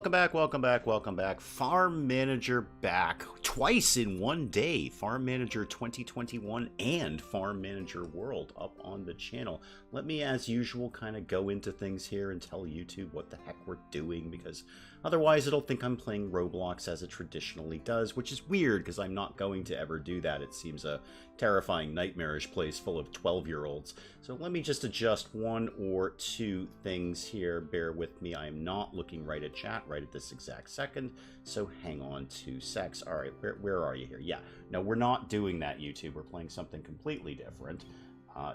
Welcome back, welcome back, welcome back. Farm Manager back twice in one day. Farm Manager 2021 and Farm Manager World up on the channel. Let me, as usual, kind of go into things here and tell YouTube what the heck we're doing, because otherwise it'll think I'm playing Roblox as it traditionally does, which is weird because I'm not going to ever do that. It seems a terrifying, nightmarish place full of 12-year-olds. So let me just adjust one or two things here. Bear with me. I am not looking right at chat right at this exact second, so hang on 2 secs. All right, where are you here? Yeah, no, we're not doing that, YouTube. We're playing something completely different.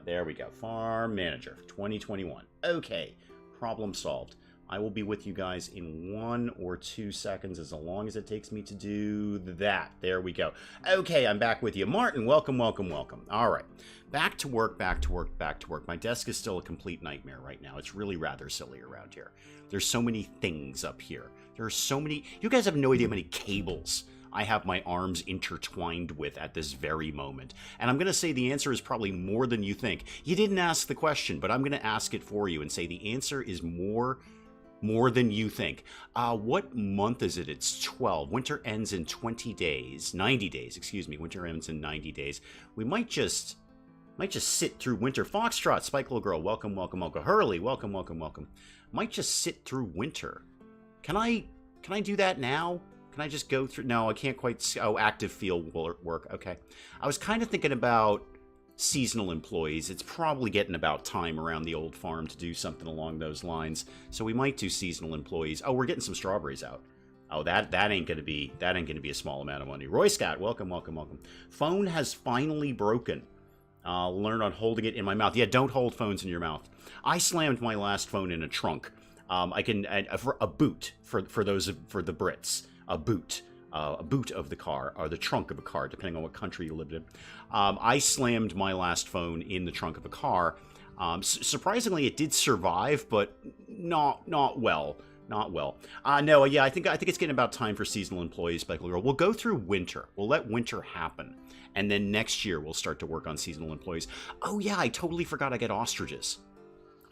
There we go. Farm Manager 2021. Okay, problem solved. I will be with you guys in 1 or 2 seconds, as long as it takes me to do that. There we go. Okay, I'm back with you. Martin, welcome, welcome, welcome. All right, back to work, back to work, back to work. My desk is still a complete nightmare right now. It's really rather silly around here. There's so many things up here. There are so many... You guys have no idea how many cables I have my arms intertwined with at this very moment. And I'm going to say the answer is probably more than you think. You didn't ask the question, but I'm going to ask it for you and say the answer is more than you think. What month is it? It's 12. Winter ends in 20 days. 90 days, excuse me. Winter ends in 90 days. We might just sit through winter. Foxtrot, Spike Little Girl, welcome, welcome, welcome. Hurley, welcome, welcome, welcome. Might just sit through winter. Can I do that now? Can I just go through? No, I can't quite. Oh, active field work. Okay. I was kind of thinking about seasonal employees. It's probably getting about time around the old farm to do something along those lines. So we might do seasonal employees. Oh, we're getting some strawberries out. Oh, that ain't gonna be a small amount of money. Roy Scott, welcome, welcome, welcome. Phone has finally broken. Learn on holding it in my mouth. Yeah, don't hold phones in your mouth. I slammed my last phone in a trunk. A boot for the Brits. A boot of the car, or the trunk of a car, depending on what country you lived in. I slammed my last phone in the trunk of a car. Surprisingly, it did survive, but not well. Not well. No, yeah, I think it's getting about time for seasonal employees, Spike Little Girl. We'll go through winter. We'll let winter happen, and then next year we'll start to work on seasonal employees. Oh yeah, I totally forgot I get ostriches.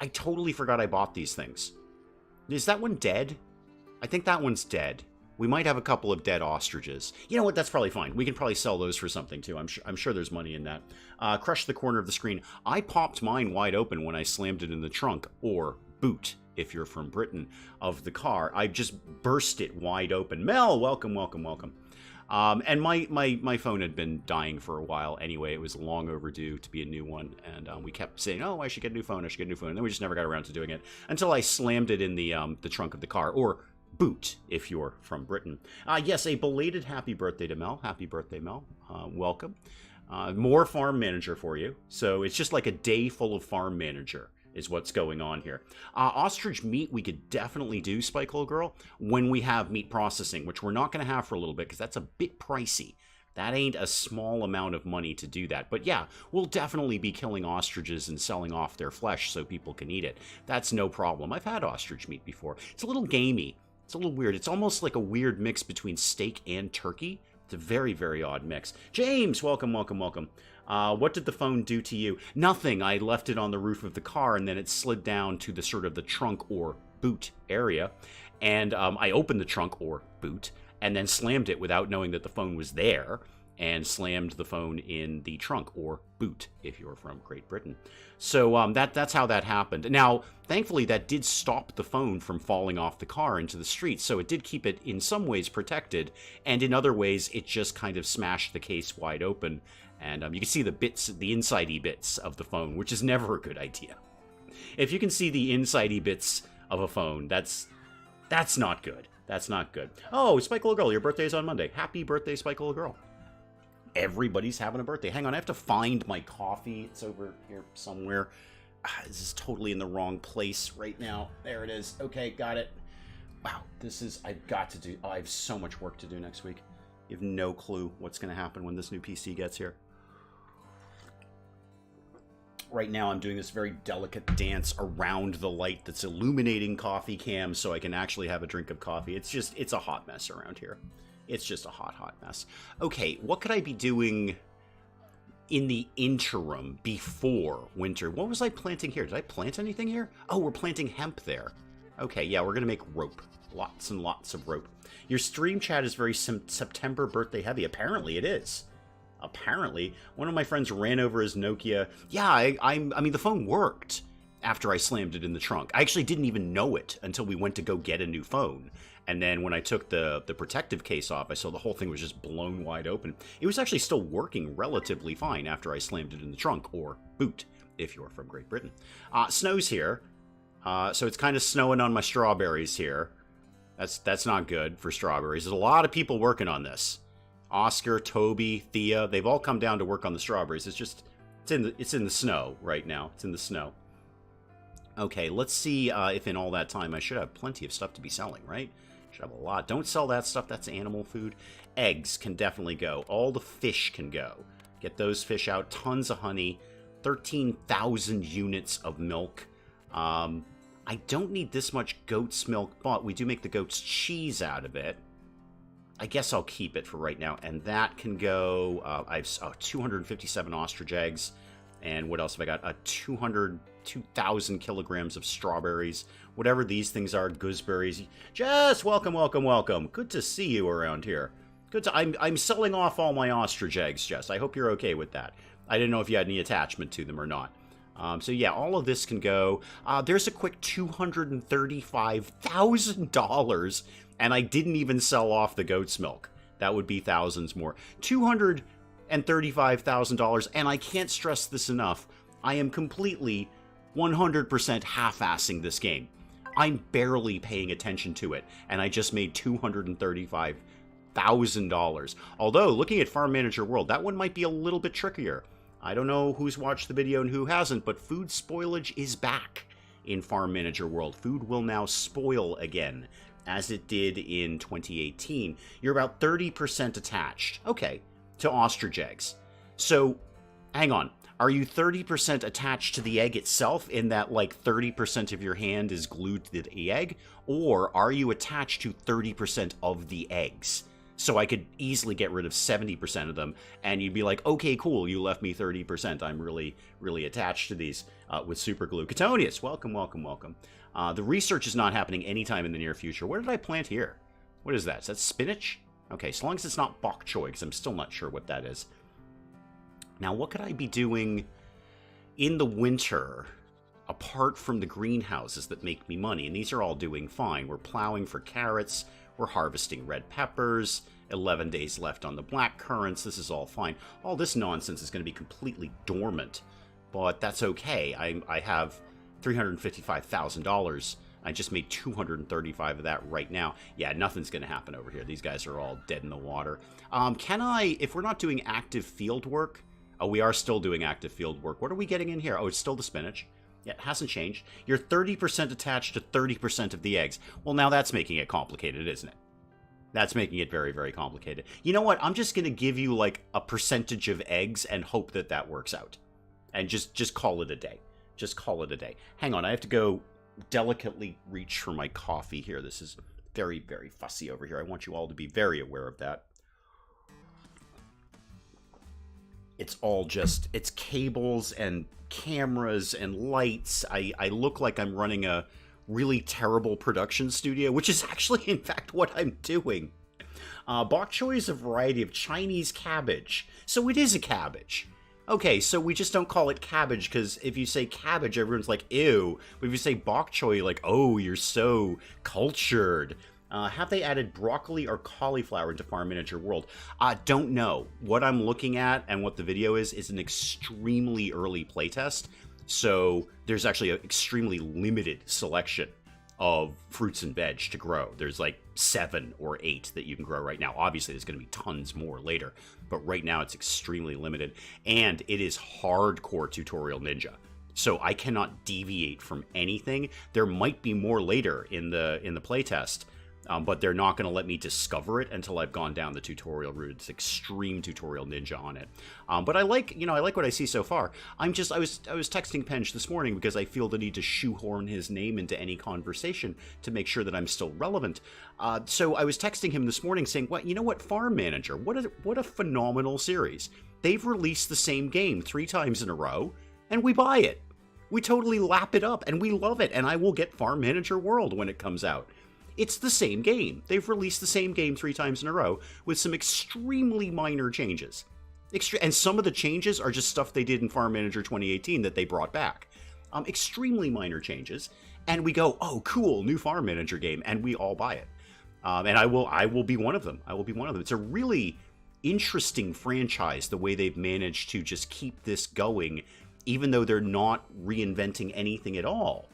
I totally forgot I bought these things. Is that one dead? I think that one's dead. We might have a couple of dead ostriches. You know what? That's probably fine. We can probably sell those for something, too. I'm sure there's money in that. Crush the corner of the screen. I popped mine wide open when I slammed it in the trunk, or boot, if you're from Britain, of the car. I just burst it wide open. Mel, welcome, welcome, welcome. And my phone had been dying for a while anyway. It was long overdue to be a new one. And we kept saying, oh, I should get a new phone, I should get a new phone. And then we just never got around to doing it until I slammed it in the trunk of the car, or boot, if you're from Britain. Yes, a belated happy birthday to Mel. Happy birthday, Mel. Welcome. More Farm Manager for you. So it's just like a day full of Farm Manager is what's going on here. Ostrich meat we could definitely do, Spike Little Girl, when we have meat processing, which we're not going to have for a little bit because that's a bit pricey. That ain't a small amount of money to do that. But yeah, we'll definitely be killing ostriches and selling off their flesh so people can eat it. That's no problem. I've had ostrich meat before. It's a little gamey. It's a little weird. It's almost like a weird mix between steak and turkey. It's a very, very odd mix. James, welcome, welcome, welcome. What did the phone do to you? Nothing. I left it on the roof of the car, and then it slid down to the sort of the trunk or boot area. And I opened the trunk or boot and then slammed it without knowing that the phone was there, and slammed the phone in the trunk or boot if you're from Great Britain. So that's how that happened. Now, thankfully, that did stop the phone from falling off the car into the street, so it did keep it in some ways protected, and in other ways, it just kind of smashed the case wide open, and you can see the bits, the inside-y bits of the phone, which is never a good idea. If you can see the inside-y bits of a phone, that's not good. That's not good. Oh, Spike Little Girl, your birthday is on Monday. Happy birthday, Spike Little Girl. Everybody's having a birthday. Hang on, I have to find my coffee. It's over here somewhere. This is totally in the wrong place right now. There it is. Okay, got it. Wow, I've got to do, I have so much work to do next week. You have no clue what's going to happen when this new PC gets here. Right now, I'm doing this very delicate dance around the light that's illuminating CoffeeCam so I can actually have a drink of coffee. It's a hot mess around here. It's just a hot, hot mess. Okay, what could I be doing in the interim before winter? What was I planting here? Did I plant anything here? Oh, we're planting hemp there. Okay, yeah, we're going to make rope. Lots and lots of rope. Your stream chat is very September birthday heavy. Apparently it is. Apparently. One of my friends ran over his Nokia. Yeah, I mean, the phone worked after I slammed it in the trunk. I actually didn't even know it until we went to go get a new phone. And then when I took the protective case off, I saw the whole thing was just blown wide open. It was actually still working relatively fine after I slammed it in the trunk, or boot, if you're from Great Britain. Snow's here. So it's kind of snowing on my strawberries here. That's not good for strawberries. There's a lot of people working on this. Oscar, Toby, Thea, they've all come down to work on the strawberries. It's in the snow right now. It's in the snow. Okay, let's see if in all that time I should have plenty of stuff to be selling, right? Should have a lot. Don't sell that stuff. That's animal food. Eggs can definitely go. All the fish can go. Get those fish out. Tons of honey. 13,000 units of milk. I don't need this much goat's milk, but we do make the goat's cheese out of it. I guess I'll keep it for right now. And that can go... I have 257 ostrich eggs. And what else have I got? 2,000 kilograms of strawberries. Whatever these things are, gooseberries. Jess, welcome, welcome, welcome. Good to see you around here. I'm selling off all my ostrich eggs, Jess. I hope you're okay with that. I didn't know if you had any attachment to them or not. So yeah, all of this can go. There's a quick $235,000, and I didn't even sell off the goat's milk. That would be thousands more. $235,000, and I can't stress this enough. I am completely 100% half-assing this game. I'm barely paying attention to it, and I just made $235,000. Although, looking at Farm Manager World, that one might be a little bit trickier. I don't know who's watched the video and who hasn't, but food spoilage is back in Farm Manager World. Food will now spoil again, as it did in 2018. You're about 30% attached, okay, to ostrich eggs. So, hang on. Are you 30% attached to the egg itself, in that, like, 30% of your hand is glued to the egg? Or are you attached to 30% of the eggs? So I could easily get rid of 70% of them, and you'd be like, okay, cool, you left me 30%. I'm really, really attached to these with super glue. Catonius, welcome, welcome, welcome. The research is not happening anytime in the near future. What did I plant here? What is that? Is that spinach? Okay, so long as it's not bok choy, because I'm still not sure what that is. Now, what could I be doing in the winter, apart from the greenhouses that make me money? And these are all doing fine. We're plowing for carrots. We're harvesting red peppers. 11 days left on the black currants. This is all fine. All this nonsense is going to be completely dormant, but that's okay. I have $355,000. I just made 235 of that right now. Yeah, nothing's going to happen over here. These guys are all dead in the water. Can I, if we're not doing active field work... Oh, we are still doing active field work. What are we getting in here? Oh, it's still the spinach. Yeah, it hasn't changed. You're 30% attached to 30% of the eggs. Well, now that's making it complicated, isn't it? That's making it very, very complicated. You know what? I'm just going to give you, like, a percentage of eggs and hope that that works out. And just call it a day. Just call it a day. Hang on, I have to go delicately reach for my coffee here. This is very, very fussy over here. I want you all to be very aware of that. It's all just, it's cables and cameras and lights. I look like I'm running a really terrible production studio, which is actually, in fact, what I'm doing. Bok choy is a variety of Chinese cabbage. So it is a cabbage. Okay, so we just don't call it cabbage, because if you say cabbage, everyone's like, ew. But if you say bok choy, like, oh, you're so cultured. Have they added broccoli or cauliflower into Farm Manager World? Don't know. What I'm looking at and what the video is an extremely early playtest. So there's actually an extremely limited selection of fruits and veg to grow. There's like 7 or 8 that you can grow right now. Obviously, there's going to be tons more later. But right now, it's extremely limited. And it is hardcore tutorial ninja. So I cannot deviate from anything. There might be more later in the playtest. But they're not going to let me discover it until I've gone down the tutorial route. It's extreme tutorial ninja on it. But I like, I like what I see so far. I was texting Pench this morning because I feel the need to shoehorn his name into any conversation to make sure that I'm still relevant. So I was texting him this morning saying, "What, you know what, Farm Manager? What a phenomenal series. They've released the same game 3 times in a row, and we buy it. We totally lap it up, and we love it. And I will get Farm Manager World when it comes out." It's the same game. They've released the same game 3 times in a row with some extremely minor changes. And some of the changes are just stuff they did in Farm Manager 2018 that they brought back. Extremely minor changes. And we go, oh, cool, new Farm Manager game, and we all buy it. And I will be one of them. I will be one of them. It's a really interesting franchise, the way they've managed to just keep this going, even though they're not reinventing anything at all.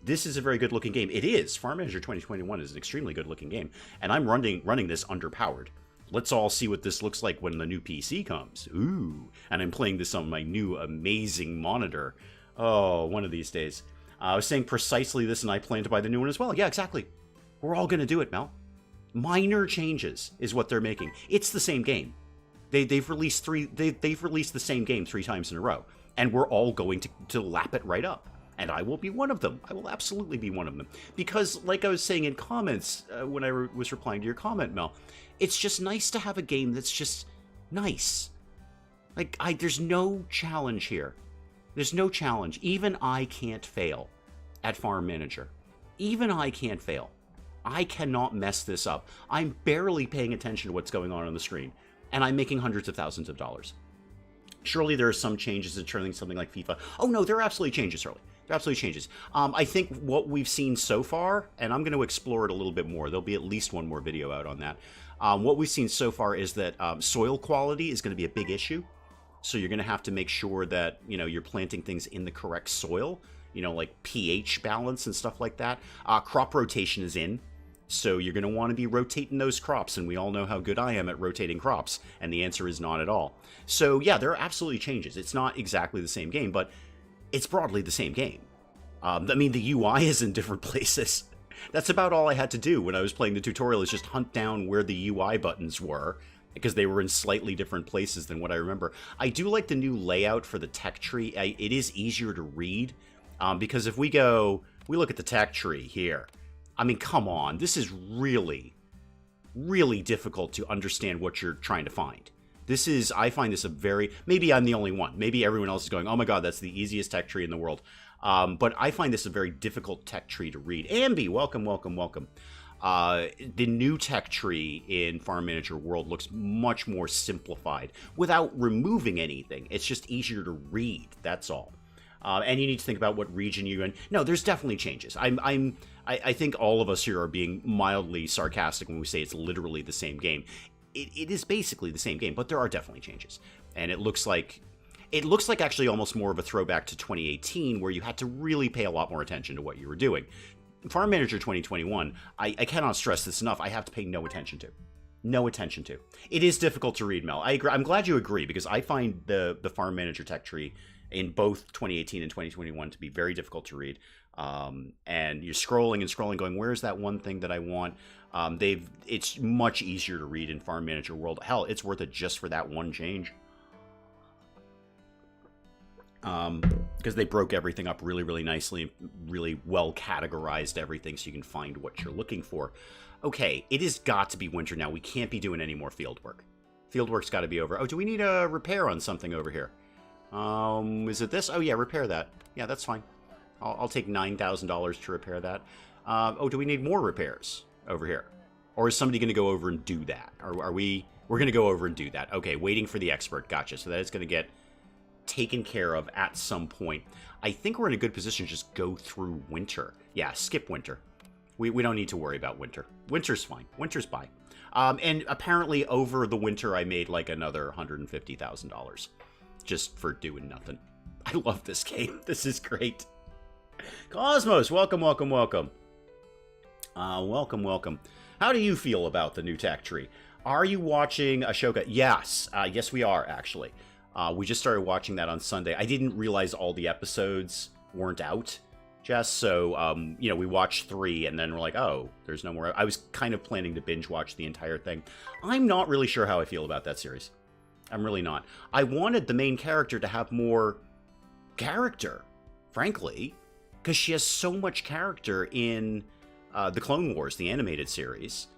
This is a very good looking game. It is. Farm Manager 2021 is an extremely good looking game, and I'm running this underpowered. Let's all see what this looks like when the new PC comes. Ooh, and I'm playing this on my new amazing monitor. Oh, one of these days. I was saying precisely this, and I plan to buy the new one as well. Yeah, exactly. We're all going to do it, Mel. Minor changes is what they're making. It's the same game. They've released the same game 3 times in a row, and we're all going to lap it right up. And I will be one of them. I will absolutely be one of them. Because, like I was saying in comments when I was replying to your comment, Mel, it's just nice to have a game that's just nice. Like, there's no challenge here. There's no challenge. Even I can't fail at Farm Manager. Even I can't fail. I cannot mess this up. I'm barely paying attention to what's going on the screen, and I'm making hundreds of thousands of dollars. Surely there are some changes in turning something like FIFA. Oh no, there are absolutely changes, Shirley. There are absolutely changes. I think what we've seen so far, and I'm going to explore it a little bit more. There'll be at least one more video out on that. What we've seen so far is that soil quality is going to be a big issue. So you're going to have to make sure that, you're planting things in the correct soil, like pH balance and stuff like that. Crop rotation is in. So you're going to want to be rotating those crops, and we all know how good I am at rotating crops, and the answer is not at all. So yeah, there are absolutely changes. It's not exactly the same game, but it's broadly the same game. I mean, the UI is in different places. That's about all I had to do when I was playing the tutorial, is just hunt down where the UI buttons were, because they were in slightly different places than what I remember. I do like the new layout for the tech tree. It is easier to read, because if we look at the tech tree here, I mean, come on, this is really, really difficult to understand what you're trying to find. I find this maybe I'm the only one. Maybe everyone else is going, oh my god, that's the easiest tech tree in the world. But I find this a very difficult tech tree to read. Ambi, welcome, welcome, welcome. The new tech tree in Farm Manager World looks much more simplified without removing anything. It's just easier to read, that's all. And you need to think about what region you're in. No, there's definitely changes. I think all of us here are being mildly sarcastic when we say it's literally the same game. It is basically the same game, but there are definitely changes. And it looks like actually almost more of a throwback to 2018, where you had to really pay a lot more attention to what you were doing. Farm Manager 2021, I cannot stress this enough, I have to pay no attention to. No attention to. It is difficult to read, Mel. I agree. I'm glad you agree, because I find the Farm Manager tech tree in both 2018 and 2021 to be very difficult to read. And you're scrolling and scrolling going, where's that one thing that I want? It's much easier to read in Farm Manager World. Hell, it's worth it just for that one change. Because they broke everything up really, really nicely, really well categorized everything so you can find what you're looking for. Okay, it has got to be winter now. We can't be doing any more field work. Field work's got to be over. Oh, do we need a repair on something over here? Is it this? Oh yeah, repair that. Yeah, that's fine. I'll take $9,000 to repair that. Oh, do we need more repairs over here? Or is somebody going to go over and do that? Or we're going to go over and do that. Okay, waiting for the expert. Gotcha. So that is going to get taken care of at some point. I think we're in a good position to just go through winter. Yeah, skip winter. We don't need to worry about winter. Winter's fine. Winter's by. And apparently over the winter I made like another $150,000 just for doing nothing. I love this game. This is great. Cosmos, welcome, welcome, welcome. Welcome, welcome. How do you feel about the new tech tree? Are you watching Ashoka? Yes. Yes, we are, actually. We just started watching that on Sunday. I didn't realize all the episodes weren't out, Jess. So, we watched 3, and then we're like, oh, there's no more. I was kind of planning to binge watch the entire thing. I'm not really sure how I feel about that series. I'm really not. I wanted the main character to have more character, frankly, because she has so much character in the Clone Wars, the animated series.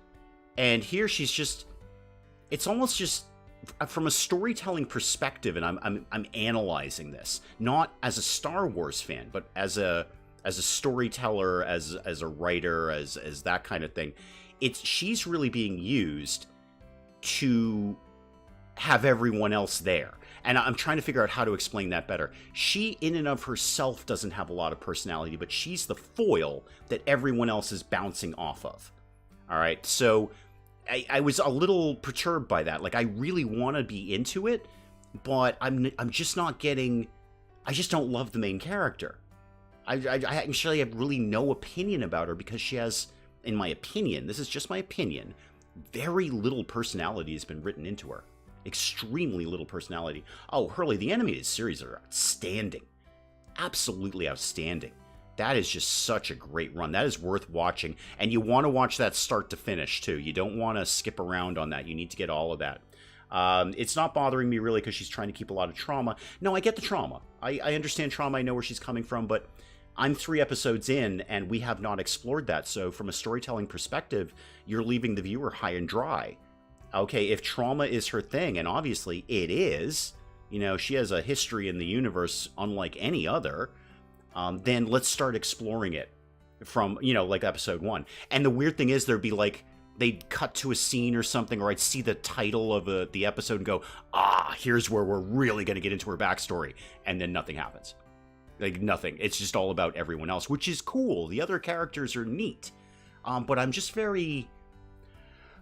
And here she's just, it's almost just, from a storytelling perspective, and I'm analyzing this, not as a Star Wars fan, but as a as a storyteller, as a writer, as that kind of thing. She's really being used to have everyone else there. And I'm trying to figure out how to explain that better. She, in and of herself, doesn't have a lot of personality, but she's the foil that everyone else is bouncing off of. All right, so I was a little perturbed by that. Like, I really want to be into it, but I'm just not getting... I just don't love the main character. I actually have really no opinion about her because she has, in my opinion, this is just my opinion, very little personality has been written into her. Extremely little personality. Oh, Hurley, the animated series are outstanding. Absolutely outstanding. That is just such a great run. That is worth watching. And you want to watch that start to finish, too. You don't want to skip around on that. You need to get all of that. It's not bothering me, really, because she's trying to keep a lot of trauma. No, I get the trauma. I understand trauma. I know where she's coming from, but I'm 3 episodes in, and we have not explored that. So from a storytelling perspective, you're leaving the viewer high and dry. Okay, if trauma is her thing, and obviously it is, you know, she has a history in the universe unlike any other, then let's start exploring it from, you know, like episode 1. And the weird thing is there'd be like, they'd cut to a scene or something, or I'd see the title of the episode and go, here's where we're really going to get into her backstory. And then nothing happens. Like, nothing. It's just all about everyone else, which is cool. The other characters are neat. But I'm just very...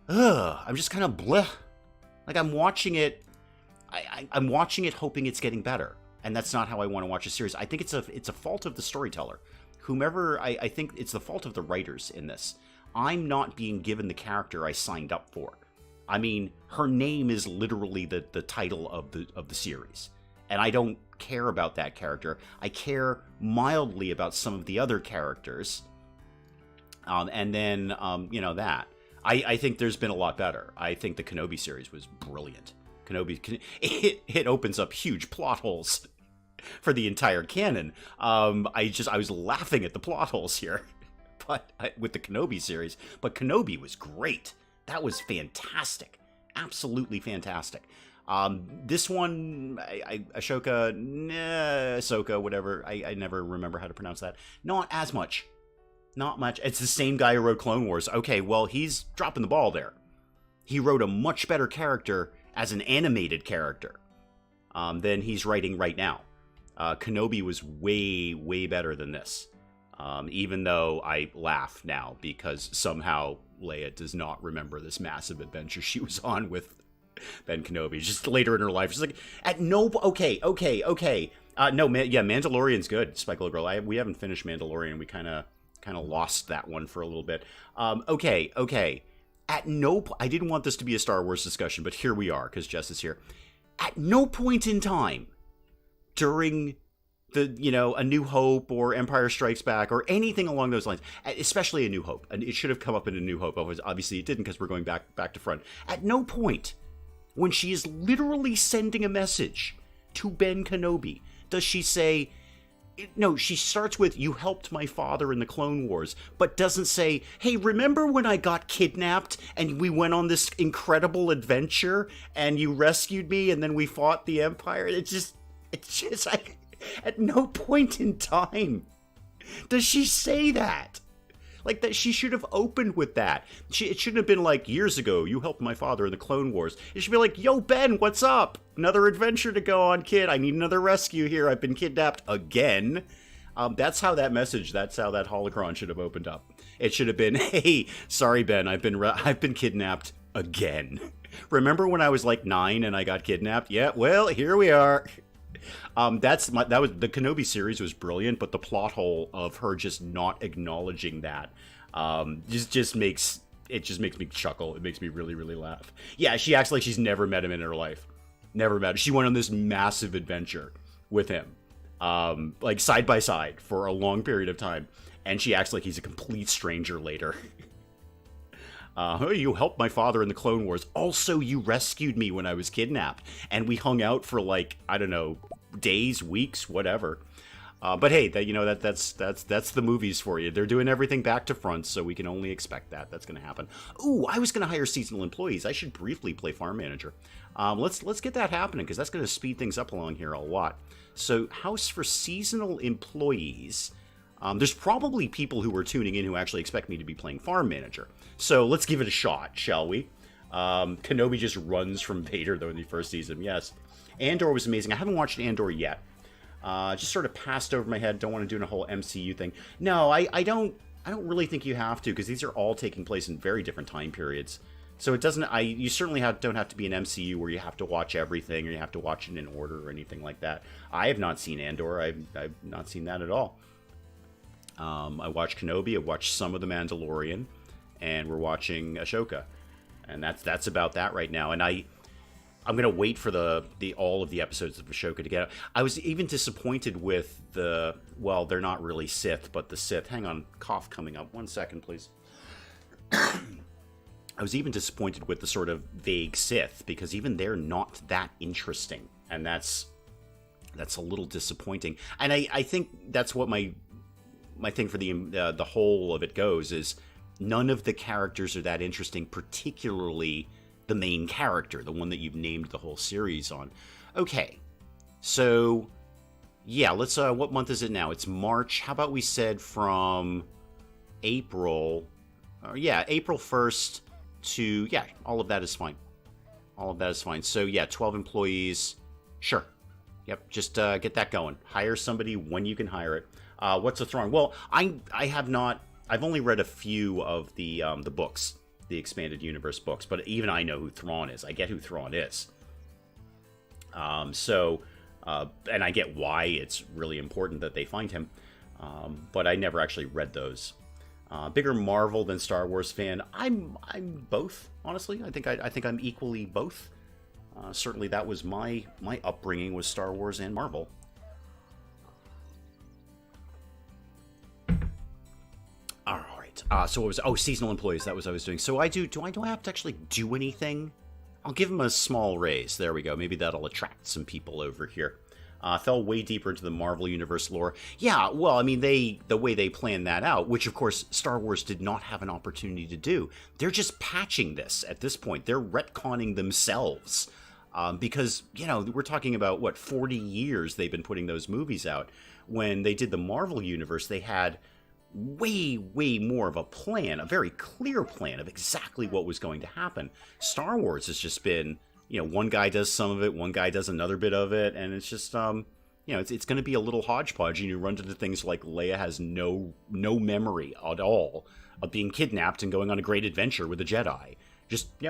I'm just kind of bleh. Like, I'm watching it... I'm watching it hoping it's getting better. And that's not how I want to watch a series. I think it's a fault of the storyteller. Whomever... I think it's the fault of the writers in this. I'm not being given the character I signed up for. I mean, her name is literally the title of the series. And I don't care about that character. I care mildly about some of the other characters. And then, you know, that. I think there's been a lot better. I think the Kenobi series was brilliant. It opens up huge plot holes for the entire canon. I was laughing at the plot holes here. But with the Kenobi series, but Kenobi was great. That was fantastic, absolutely fantastic. This one, Ahsoka, whatever. I never remember how to pronounce that. Not as much, not much. It's the same guy who wrote Clone Wars. Okay, well, he's dropping the ball there. He wrote a much better character as an animated character than he's writing right now. Kenobi was way, way better than this. Even though I laugh now because somehow Leia does not remember this massive adventure she was on with Ben Kenobi. Just later in her life, she's like, okay. Mandalorian's good, Spike Little Girl. We haven't finished Mandalorian. We kind of lost that one for a little bit. Okay. I didn't want this to be a Star Wars discussion, but here we are because Jess is here. At no point in time during A New Hope or Empire Strikes Back or anything along those lines, especially A New Hope. And it should have come up in A New Hope. Obviously it didn't because we're going back to front. At no point, when she is literally sending a message to Ben Kenobi, does she say... No, she starts with, you helped my father in the Clone Wars, but doesn't say, hey, remember when I got kidnapped and we went on this incredible adventure and you rescued me and then we fought the Empire? It's just like... At no point in time does she say that. Like, that she should have opened with that. It shouldn't have been like, years ago, you helped my father in the Clone Wars. It should be like, yo, Ben, what's up? Another adventure to go on, kid. I need another rescue here. I've been kidnapped again. That's how that holocron should have opened up. It should have been, hey, sorry, Ben, I've been kidnapped again. Remember when I was like 9 and I got kidnapped? Yeah, well, here we are. The Kenobi series was brilliant, but the plot hole of her just not acknowledging that just makes me chuckle. It makes me really, really laugh. Yeah, she acts like she's never met him in her life. Never met him. She went on this massive adventure with him, like side by side for a long period of time, and she acts like he's a complete stranger later. You helped my father in the Clone Wars. Also, you rescued me when I was kidnapped. And we hung out for like, I don't know, days, weeks, whatever. But hey, that's the movies for you. They're doing everything back to front, so we can only expect that. That's going to happen. Ooh, I was going to hire seasonal employees. I should briefly play farm manager. Let's get that happening, because that's going to speed things up along here a lot. So, house for seasonal employees. There's probably people who are tuning in who actually expect me to be playing Farm Manager. So let's give it a shot, shall we? Kenobi just runs from Vader, though, when he first sees him. Yes. Andor was amazing. I haven't watched Andor yet. Just sort of passed over my head. Don't want to do a whole MCU thing. No, I don't really think you have to, because these are all taking place in very different time periods. So it doesn't. You certainly don't have to be an MCU where you have to watch everything or you have to watch it in order or anything like that. I have not seen Andor. I've not seen that at all. I watched Kenobi. I watched some of The Mandalorian, and we're watching Ahsoka, and that's about that right now. And I'm gonna wait for all of the episodes of Ahsoka to get out. I was even disappointed with well, they're not really Sith, but the Sith. Hang on, cough coming up. 1 second, please. I was even disappointed with the sort of vague Sith, because even they're not that interesting, and that's a little disappointing. And I think that's what my thing for the whole of it goes, is none of the characters are that interesting, particularly the main character, the one that you've named the whole series on. Okay, so yeah, let's what month is it now? It's March. How about we said from April? April 1st to, all of that is fine. All of that is fine. So yeah, 12 employees. Sure. Yep, just get that going. Hire somebody when you can hire it. What's a Thrawn? Well, I have not. I've only read a few of the books, the expanded universe books, but even I know who Thrawn is. I get who Thrawn is. And I get why it's really important that they find him. But I never actually read those. Bigger Marvel than Star Wars fan. I'm both, honestly. I think I'm equally both. Certainly that was my upbringing, was Star Wars and Marvel. All right. So what was seasonal employees? That was what I was doing. So do I have to actually do anything? I'll give them a small raise. There we go. Maybe that'll attract some people over here. Fell way deeper into the Marvel Universe lore. Yeah, well, I mean, the way they planned that out, which of course Star Wars did not have an opportunity to do. They're just patching this at this point. They're retconning themselves. Because, we're talking about, 40 years they've been putting those movies out. When they did the Marvel Universe, they had way, way more of a plan, a very clear plan of exactly what was going to happen. Star Wars has just been, one guy does some of it, one guy does another bit of it, and it's just, it's going to be a little hodgepodge, and you run into things like Leia has no memory at all of being kidnapped and going on a great adventure with a Jedi. Just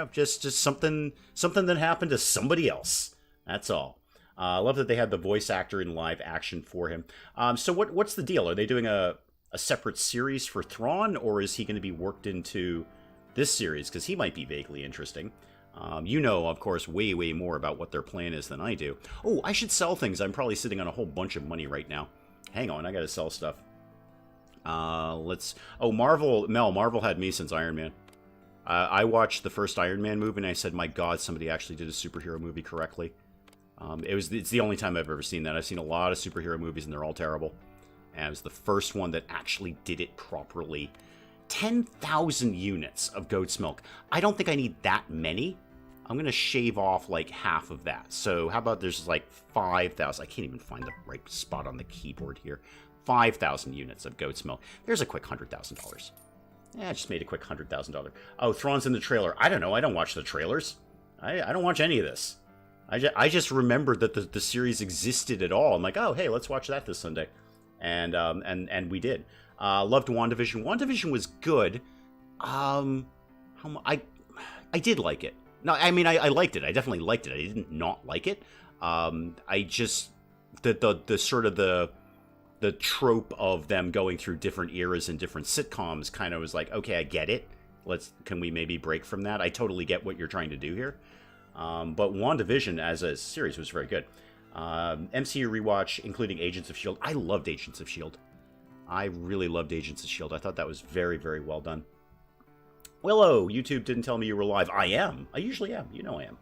something that happened to somebody else. That's all. I love that they had the voice actor in live action for him. So what's the deal? Are they doing a separate series for Thrawn, or is he going to be worked into this series? Because he might be vaguely interesting. Of course, way, way more about what their plan is than I do. Oh, I should sell things. I'm probably sitting on a whole bunch of money right now. Hang on, I gotta sell stuff. Marvel had me since Iron Man. I watched the first Iron Man movie and I said, my God, somebody actually did a superhero movie correctly. It's the only time I've ever seen that. I've seen a lot of superhero movies and they're all terrible. And it was the first one that actually did it properly. 10,000 units of goat's milk. I don't think I need that many. I'm going to shave off like half of that. So how about there's like 5,000. I can't even find the right spot on the keyboard here. 5,000 units of goat's milk. There's a quick $100,000. Yeah, I just made a quick $100,000. Oh, Thrawn's in the trailer. I don't know. I don't watch the trailers. I don't watch any of this. I just remembered that the series existed at all. I'm like, oh, hey, let's watch that this Sunday. And we did. Loved WandaVision. WandaVision was good. I did like it. No, I mean, I liked it. I definitely liked it. I didn't not like it. I just the sort of the trope of them going through different eras and different sitcoms kind of was like, okay, I get it. Can we maybe break from that? I totally get what you're trying to do here. But WandaVision as a series was very good. MCU rewatch, including Agents of S.H.I.E.L.D. I loved Agents of S.H.I.E.L.D. I really loved Agents of S.H.I.E.L.D. I thought that was very, very well done. Willow, YouTube didn't tell me you were live. I am. I usually am. I am.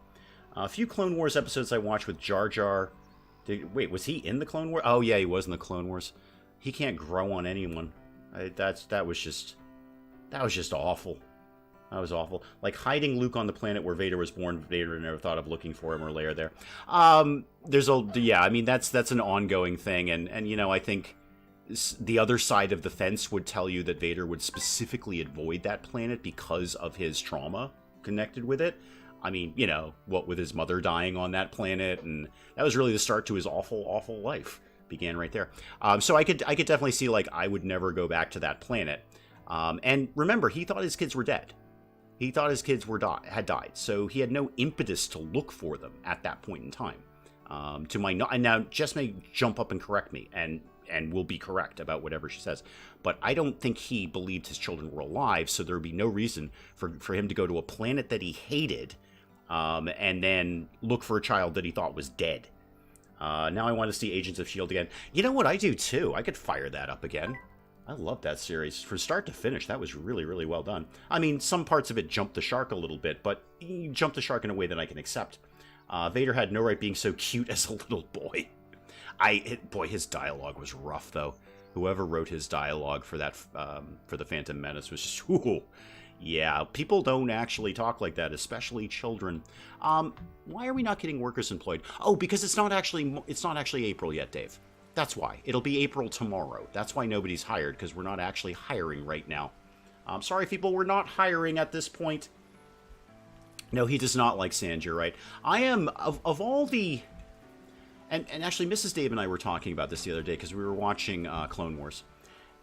A few Clone Wars episodes I watched with Jar Jar. Wait, was he in the Clone Wars? Oh, yeah, he was in the Clone Wars. He can't grow on anyone. That was just awful. That was awful. Like hiding Luke on the planet where Vader was born. Vader never thought of looking for him or Leia there. That's an ongoing thing, and I think the other side of the fence would tell you that Vader would specifically avoid that planet because of his trauma connected with it. I mean, you know, what with his mother dying on that planet, and that was really the start to his awful, awful life. Began right there. So I could definitely see, like, I would never go back to that planet. And remember, he thought his kids were dead. He thought his kids had died, so he had no impetus to look for them at that point in time. And now Jess may jump up and correct me, and will be correct about whatever she says, but I don't think he believed his children were alive, so there would be no reason for him to go to a planet that he hated, and then look for a child that he thought was dead. Now I want to see Agents of S.H.I.E.L.D. again. You know what? I do too. I could fire that up again. I love that series. From start to finish, that was really, really well done. I mean, some parts of it jumped the shark a little bit, but you jumped the shark in a way that I can accept. Vader had no right being so cute as a little boy. Boy, his dialogue was rough, though. Whoever wrote his dialogue for that, for the Phantom Menace was just, ooh, yeah, people don't actually talk like that, especially children. Why are we not getting workers employed? Oh, because it's not actually April yet, Dave. That's why. It'll be April tomorrow. That's why nobody's hired, because we're not actually hiring right now. I'm sorry, people, we're not hiring at this point. No, he does not like sand, you're right. I am, of all the... And actually, Mrs. Dave and I were talking about this the other day, because we were watching Clone Wars.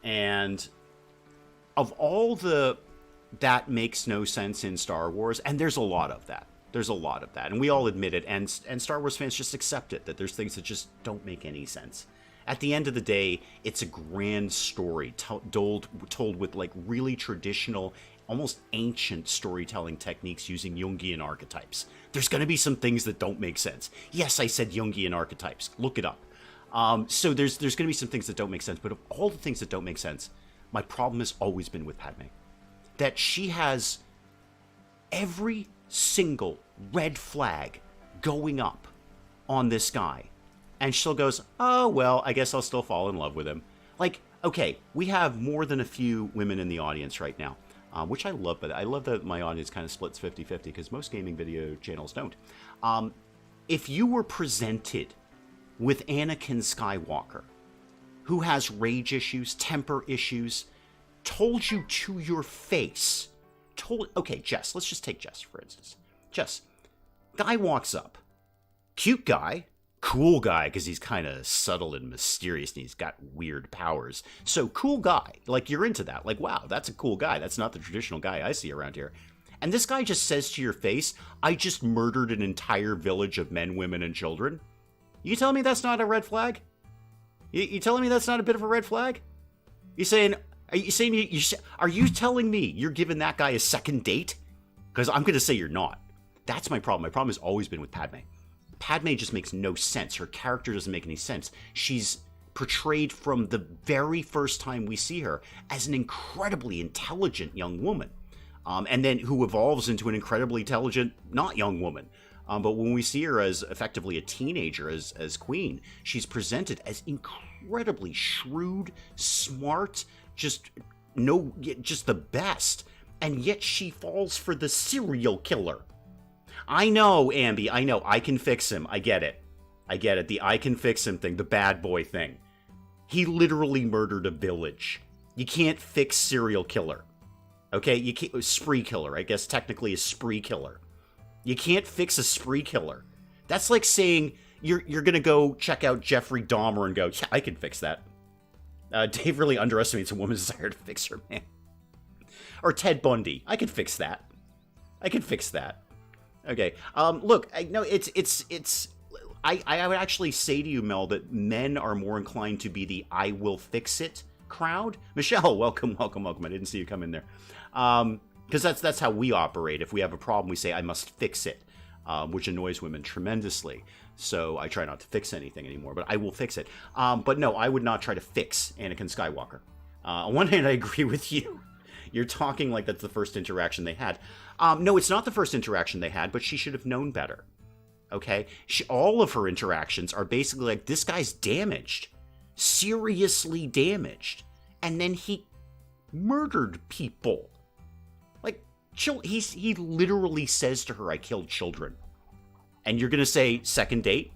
And of all the... that makes no sense in Star Wars, and there's a lot of that. There's a lot of that, and we all admit it, and Star Wars fans just accept it, that there's things that just don't make any sense. At the end of the day, it's a grand story told with, like, really traditional, almost ancient storytelling techniques using Jungian archetypes. There's going to be some things that don't make sense. Yes, I said Jungian archetypes. Look it up. So there's going to be some things that don't make sense, but of all the things that don't make sense, my problem has always been with Padme. That she has every single red flag going up on this guy. And she still goes, oh, well, I guess I'll still fall in love with him. Like, okay, we have more than a few women in the audience right now, which I love. But I love that my audience kind of splits 50-50, because most gaming video channels don't. If you were presented with Anakin Skywalker, who has rage issues, temper issues, told you to your face, okay, Jess, let's just take Jess, for instance. Jess, guy walks up, cute guy, cool guy, because he's kind of subtle and mysterious, and he's got weird powers. So, cool guy, like, you're into that. Like, wow, that's a cool guy. That's not the traditional guy I see around here. And this guy just says to your face, I just murdered an entire village of men, women, and children. You telling me that's not a red flag? You telling me that's not a bit of a red flag? Are you telling me you're giving that guy a second date? Because I'm going to say you're not. That's my problem. My problem has always been with Padme. Padme just makes no sense. Her character doesn't make any sense. She's portrayed from the very first time we see her as an incredibly intelligent young woman. And then who evolves into an incredibly intelligent, not young woman. But when we see her as effectively a teenager, as queen, she's presented as incredibly shrewd, smart, just the best. And yet she falls for the serial killer. I know, Ambi, I know. I can fix him. I get it. The I can fix him thing, the bad boy thing. He literally murdered a village. You can't fix serial killer. Okay? You can't, spree killer. I guess technically a spree killer. You can't fix a spree killer. That's like saying you're going to go check out Jeffrey Dahmer and go, yeah, I can fix that. Dave really underestimates a woman's desire to fix her man. Or Ted Bundy. I can fix that. Okay. Look, I would actually say to you, Mel, that men are more inclined to be the I will fix it crowd. Michelle, welcome. I didn't see you come in there. Because that's how we operate. If we have a problem, we say, I must fix it, which annoys women tremendously. So I try not to fix anything anymore, but I will fix it. But no, I would not try to fix Anakin Skywalker. On one hand, I agree with you. You're talking like that's the first interaction they had. No, it's not the first interaction they had, but she should have known better. Okay? All of her interactions are basically like, this guy's damaged. Seriously damaged. And then he murdered people. Like, he literally says to her, I killed children. And you're going to say, second date?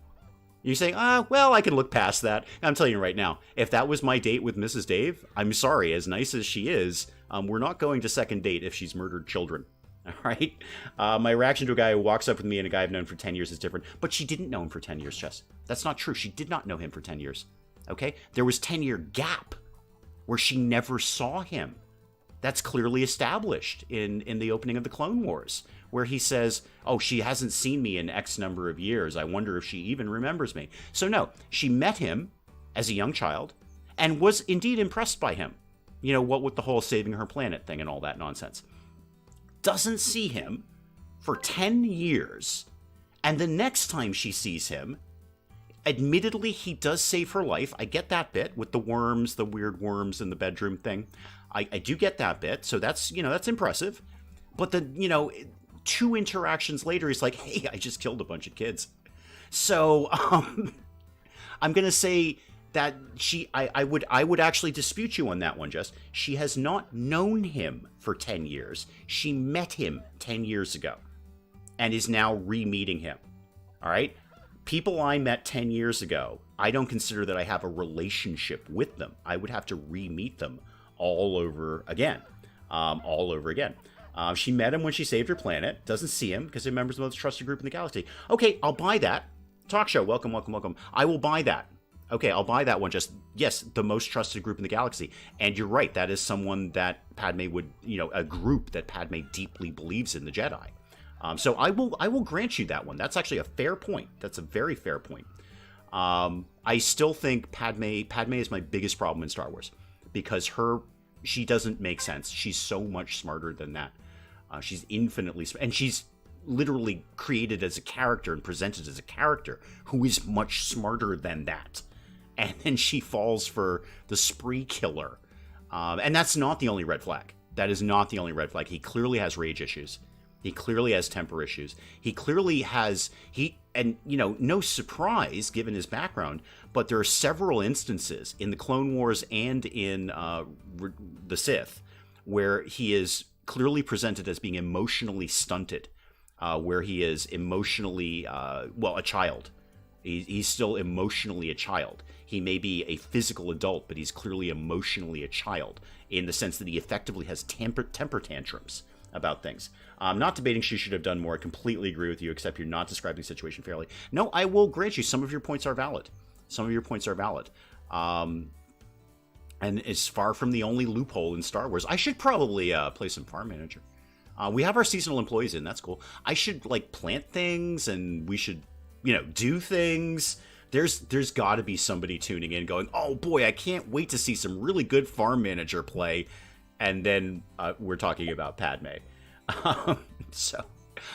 You're saying, well, I can look past that. I'm telling you right now, if that was my date with Mrs. Dave, I'm sorry, as nice as she is, we're not going to second date if she's murdered children. All right? My reaction to a guy who walks up with me and a guy I've known for 10 years is different. But she didn't know him for 10 years, Jess. That's not true. She did not know him for 10 years. Okay? There was 10-year gap where she never saw him. That's clearly established in the opening of the Clone Wars, where he says, oh, she hasn't seen me in X number of years. I wonder if she even remembers me. So no, she met him as a young child and was indeed impressed by him. You know, what with the whole saving her planet thing and all that nonsense. Doesn't see him for 10 years. And the next time she sees him, admittedly, he does save her life. I get that bit with the worms, the weird worms in the bedroom thing. I do get that bit. So that's, that's impressive. But the, 2 interactions later, he's like, hey, I just killed a bunch of kids. So I'm going to say that I would actually dispute you on that one, Jess. She has not known him for 10 years. She met him 10 years ago and is now re-meeting him. All right? People I met 10 years ago, I don't consider that I have a relationship with them. I would have to re-meet them all over again. She met him when she saved her planet. Doesn't see him because they're members of the most trusted group in the galaxy. Okay, I'll buy that. Talk show, welcome. I will buy that. Okay, I'll buy that one. Just, yes, the most trusted group in the galaxy. And you're right, that is someone that Padme would, a group that Padme deeply believes in, the Jedi. So I will grant you that one. That's actually a fair point. That's a very fair point. I still think Padme is my biggest problem in Star Wars because she doesn't make sense. She's so much smarter than that. She's infinitely smart, and she's literally created as a character and presented as a character who is much smarter than that. And then she falls for the spree killer. And that's not the only red flag. That is not the only red flag. He clearly has rage issues. He clearly has temper issues. He clearly has, no surprise given his background, but there are several instances in the Clone Wars and in the Sith where he is clearly presented as being emotionally stunted, where he is emotionally, a child. He's still emotionally a child. He may be a physical adult, but he's clearly emotionally a child in the sense that he effectively has temper tantrums about things. I'm not debating she should have done more. I completely agree with you, except you're not describing the situation fairly. No, I will grant you some of your points are valid. And it's far from the only loophole in Star Wars. I should probably play some farm manager. We have our seasonal employees in. That's cool. I should plant things, and we should do things. There's got to be somebody tuning in going, oh boy, I can't wait to see some really good farm manager play. And then we're talking about Padme. So,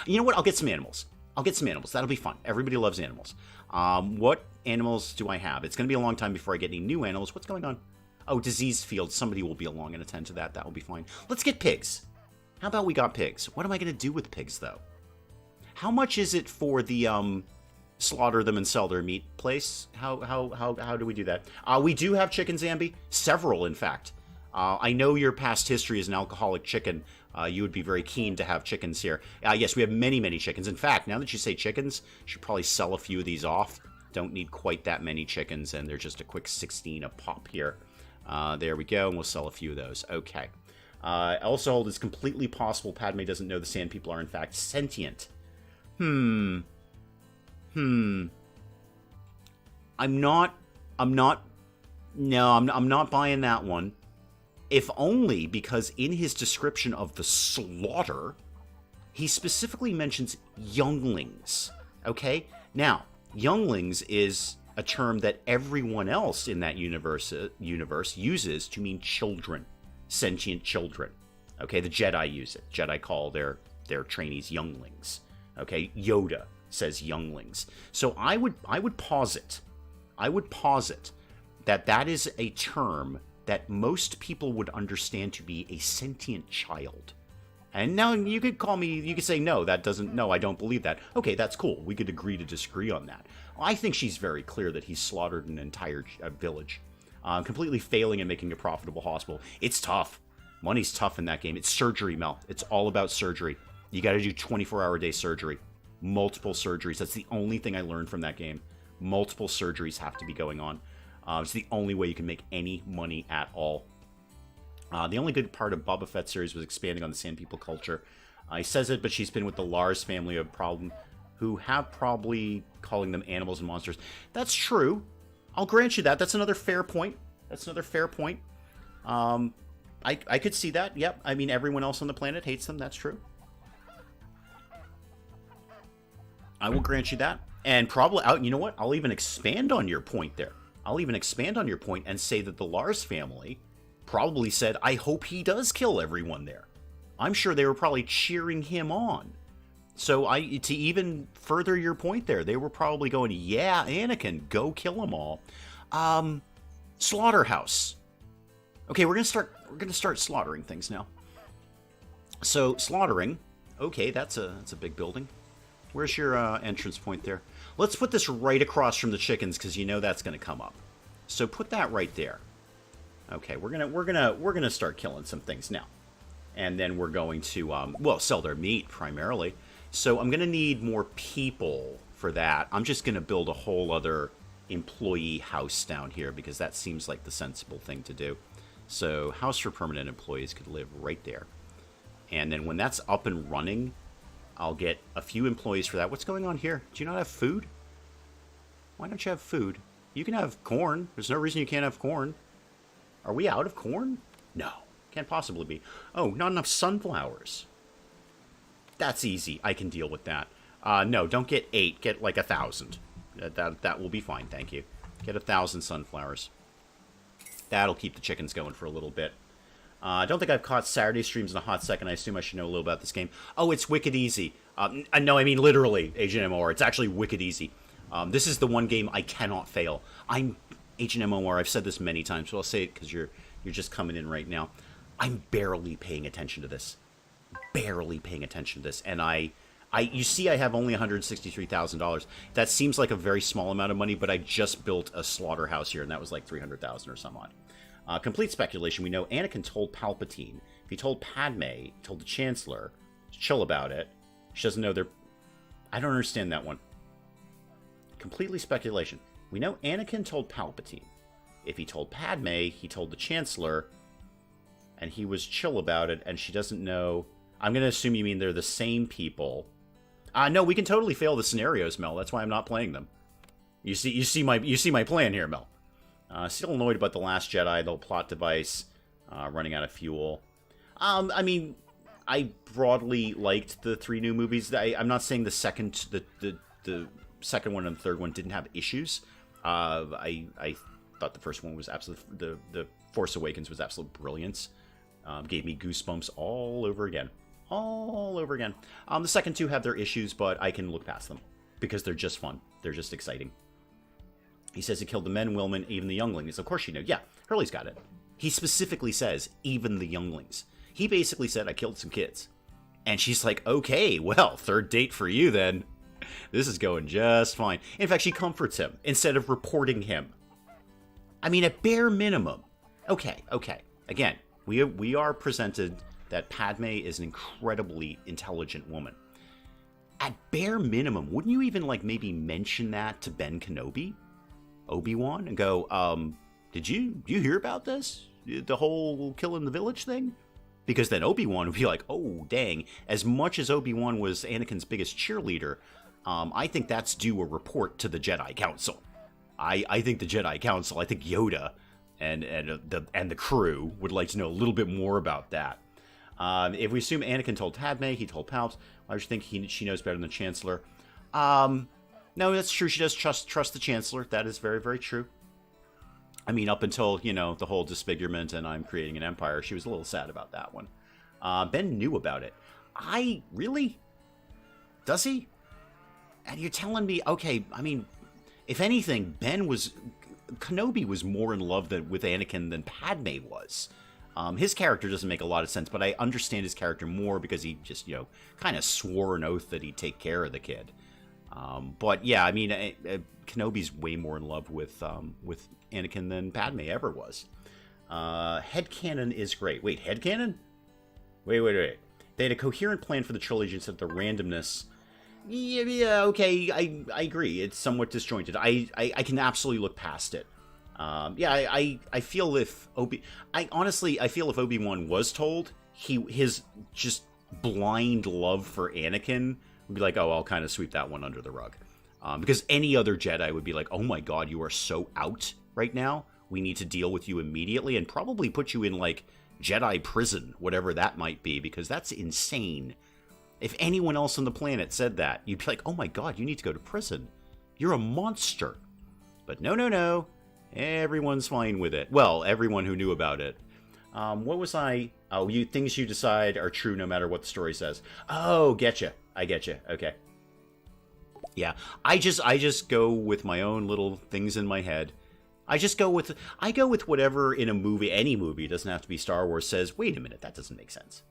you know what? I'll get some animals. That'll be fun. Everybody loves animals. What animals do I have? It's going to be a long time before I get any new animals. What's going on? Oh, disease field. Somebody will be along and attend to that. That will be fine. Let's get pigs. How about we got pigs? What am I going to do with pigs, though? How much is it for the slaughter them and sell their meat place? How do we do that? We do have chickens, Zambi. Several, in fact. I know your past history as an alcoholic chicken. You would be very keen to have chickens here. Yes, we have many, many chickens. In fact, now that you say chickens, you should probably sell a few of these off. Don't need quite that many chickens, and they're just a quick 16 a pop here. There we go, and we'll sell a few of those. Okay. Also, it's completely possible Padme doesn't know the Sand People are in fact sentient. I'm not buying that one. If only because in his description of the slaughter, he specifically mentions younglings. Okay? Now, younglings is a term that everyone else in that universe uses to mean children, sentient children. Okay? The Jedi use it. Jedi call their trainees younglings. Okay? Yoda says younglings. So I would posit that is a term that most people would understand to be a sentient child. And now you could say, no, I don't believe that. Okay, that's cool. We could agree to disagree on that. I think she's very clear that he's slaughtered an entire village, completely failing at making a profitable hospital. It's tough. Money's tough in that game. It's surgery, Mel. It's all about surgery. You got to do 24-hour-a-day surgery. Multiple surgeries. That's the only thing I learned from that game. Multiple surgeries have to be going on. It's the only way you can make any money at all. The only good part of Boba Fett series was expanding on the Sand People culture. He says it, but she's been with the Lars family of problem, who have probably calling them animals and monsters. That's true. I'll grant you that. That's another fair point. That's another fair point. I could see that. Yep. I mean, everyone else on the planet hates them. That's true. I will grant you that. And probably, you know what? I'll even expand on your point there. I'll even expand on your point and say that the Lars family probably said, I hope he does kill everyone there. I'm sure they were probably cheering him on. So to even further your point there, they were probably going, yeah, Anakin, go kill them all. Slaughterhouse. Okay, we're gonna start slaughtering things now. So slaughtering, okay, that's a big building. Where's your entrance point there? Let's put this right across from the chickens because you know that's gonna come up. So put that right there. Okay, we're gonna start killing some things now, and then we're going to well, sell their meat primarily. So I'm gonna need more people for that. I'm just gonna build a whole other employee house down here because that seems like the sensible thing to do. So house for permanent employees could live right there, and then when that's up and running, I'll get a few employees for that. What's going on here? Do you not have food? Why don't you have food? You can have corn. There's no reason you can't have corn. Are we out of corn? No. Can't possibly be. Oh, not enough sunflowers. That's easy. I can deal with that. No, don't get 8. Get like 1,000. That will be fine, thank you. Get 1,000 sunflowers. That'll keep the chickens going for a little bit. I don't think I've caught Saturday streams in a hot second. I assume I should know a little about this game. Oh, it's wicked easy. No, I mean literally, Agent MOR. It's actually wicked easy. This is the one game I cannot fail. I'm Agent MOR. I've said this many times, so I'll say it because you're just coming in right now. I'm barely paying attention to this. Barely paying attention to this. And you see I have only $163,000. That seems like a very small amount of money, but I just built a slaughterhouse here, and that was like $300,000 or some odd. Complete speculation. We know Anakin told Palpatine. If he told Padme, he told the Chancellor, chill about it. She doesn't know they're... I don't understand that one. Completely speculation. We know Anakin told Palpatine. If he told Padme, he told the Chancellor, and he was chill about it, and she doesn't know... I'm going to assume you mean they're the same people. No, we can totally fail the scenarios, Mel. That's why I'm not playing them. You see my plan here, Mel. Still annoyed about The Last Jedi, the plot device, running out of fuel. I mean, I broadly liked the 3 new movies. I'm not saying the second one and the third one didn't have issues. I thought the first one was absolute. The Force Awakens was absolute brilliance. Gave me goosebumps all over again. All over again. The second 2 have their issues, but I can look past them because they're just fun. They're just exciting. He says he killed the men, women, even the younglings. Of course you know. Yeah, Hurley's got it. He specifically says, even the younglings. He basically said, I killed some kids. And she's like, okay, well, third date for you then. This is going just fine. In fact, she comforts him instead of reporting him. I mean, at bare minimum. Okay. Again, we are presented that Padme is an incredibly intelligent woman. At bare minimum, wouldn't you even, like, maybe mention that to Ben Kenobi? Obi-Wan? And go, did you hear about this? The whole killing the village thing? Because then Obi-Wan would be like, oh, dang. As much as Obi-Wan was Anakin's biggest cheerleader, I think that's due a report to the Jedi Council. I think the Jedi Council, I think Yoda and the crew would like to know a little bit more about that. If we assume Anakin told Padme, he told Palps, why would you think she knows better than the Chancellor? No, that's true. She does trust the Chancellor. That is very, very true. I mean, up until, the whole disfigurement and I'm creating an empire, she was a little sad about that one. Ben knew about it. Really? Does he? And you're telling me, okay, I mean, if anything, Kenobi was more in love with Anakin than Padme was. His character doesn't make a lot of sense, but I understand his character more because he just, kind of swore an oath that he'd take care of the kid. But yeah, I mean, Kenobi's way more in love with Anakin than Padme ever was. Headcanon is great. Wait, headcanon? Wait. They had a coherent plan for the trilogy instead of the randomness Yeah, okay, I agree. It's somewhat disjointed. I can absolutely look past it. Yeah, I feel if I feel if Obi-Wan was told, his just blind love for Anakin would be like, oh, I'll kind of sweep that one under the rug. Because any other Jedi would be like, oh my god, you are so out right now. We need to deal with you immediately and probably put you in, like, Jedi prison, whatever that might be, because that's insane. If anyone else on the planet said that, you'd be like, oh my god, you need to go to prison. You're a monster. But no, no, no. Everyone's fine with it. Well, everyone who knew about it. What was I... Oh, things you decide are true no matter what the story says. Oh, getcha. I getcha. Okay. Yeah, I just go with my own little things in my head. I go with whatever in a movie, any movie, it doesn't have to be Star Wars, says, wait a minute, that doesn't make sense.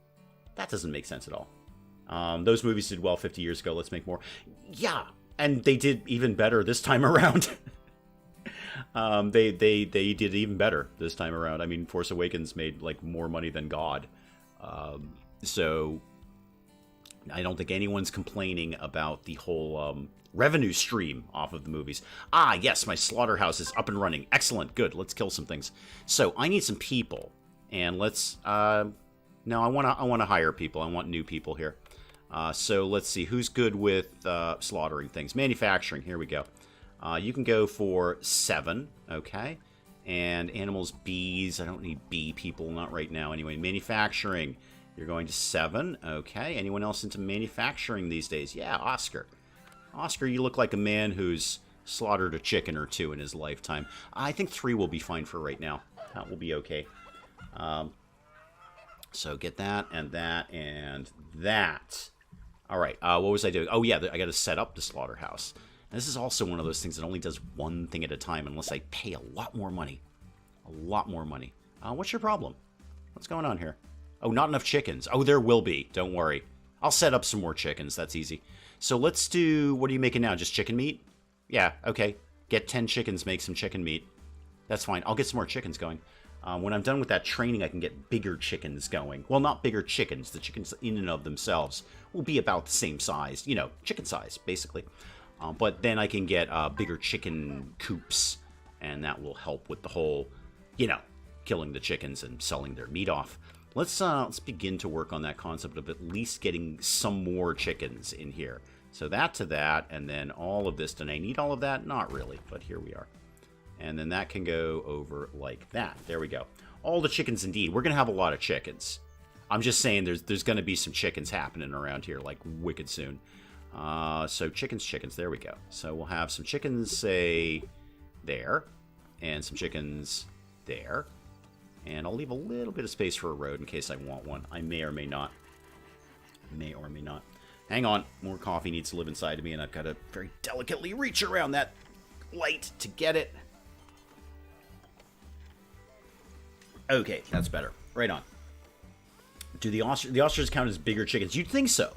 That doesn't make sense at all. Those movies did well 50 years ago, let's make more. Yeah, and they did even better this time around. They did even better this time around. I mean, Force Awakens made, like, more money than God. So I don't think anyone's complaining about the whole revenue stream off of the movies. Ah, yes, my slaughterhouse is up and running. Excellent, good. Let's kill some things. So I need some people, and let's. No, I want to hire people. I want new people here. So let's see who's good with slaughtering things. Manufacturing. Here we go. You can go for 7, okay. And animals, bees. I don't need bee people, not right now. Anyway, manufacturing. You're going to 7, okay. Anyone else into manufacturing these days? Yeah, Oscar. Oscar, you look like a man who's slaughtered a chicken or 2 in his lifetime. I think 3 will be fine for right now. That will be okay. So get that and that and that. All right, what was I doing? Oh, yeah, I got to set up the slaughterhouse. And this is also one of those things that only does one thing at a time unless I pay a lot more money. A lot more money. What's your problem? What's going on here? Oh, not enough chickens. Oh, there will be. Don't worry. I'll set up some more chickens. That's easy. So let's do... What are you making now? Just chicken meat? Yeah, okay. Get 10 chickens, make some chicken meat. That's fine. I'll get some more chickens going. When I'm done with that training, I can get bigger chickens going. Well, not bigger chickens. The chickens in and of themselves will be about the same size. You know, chicken size, basically. But then I can get bigger chicken coops. And that will help with the whole, you know, killing the chickens and selling their meat off. Let's begin to work on that concept of at least getting some more chickens in here. So that to that, and then all of this. Did I need all of that? Not really, but here we are. And then that can go over like that. There we go. All the chickens indeed. We're going to have a lot of chickens. I'm just saying there's going to be some chickens happening around here like wicked soon. So chickens. There we go. So we'll have some chickens, say, there. And some chickens there. And I'll leave a little bit of space for a road in case I want one. I may or may not. May or may not. Hang on. More coffee needs to live inside of me, and I've got to very delicately reach around that light to get it. Okay, that's better. Right on. Do the ostriches count as bigger chickens? You'd think so.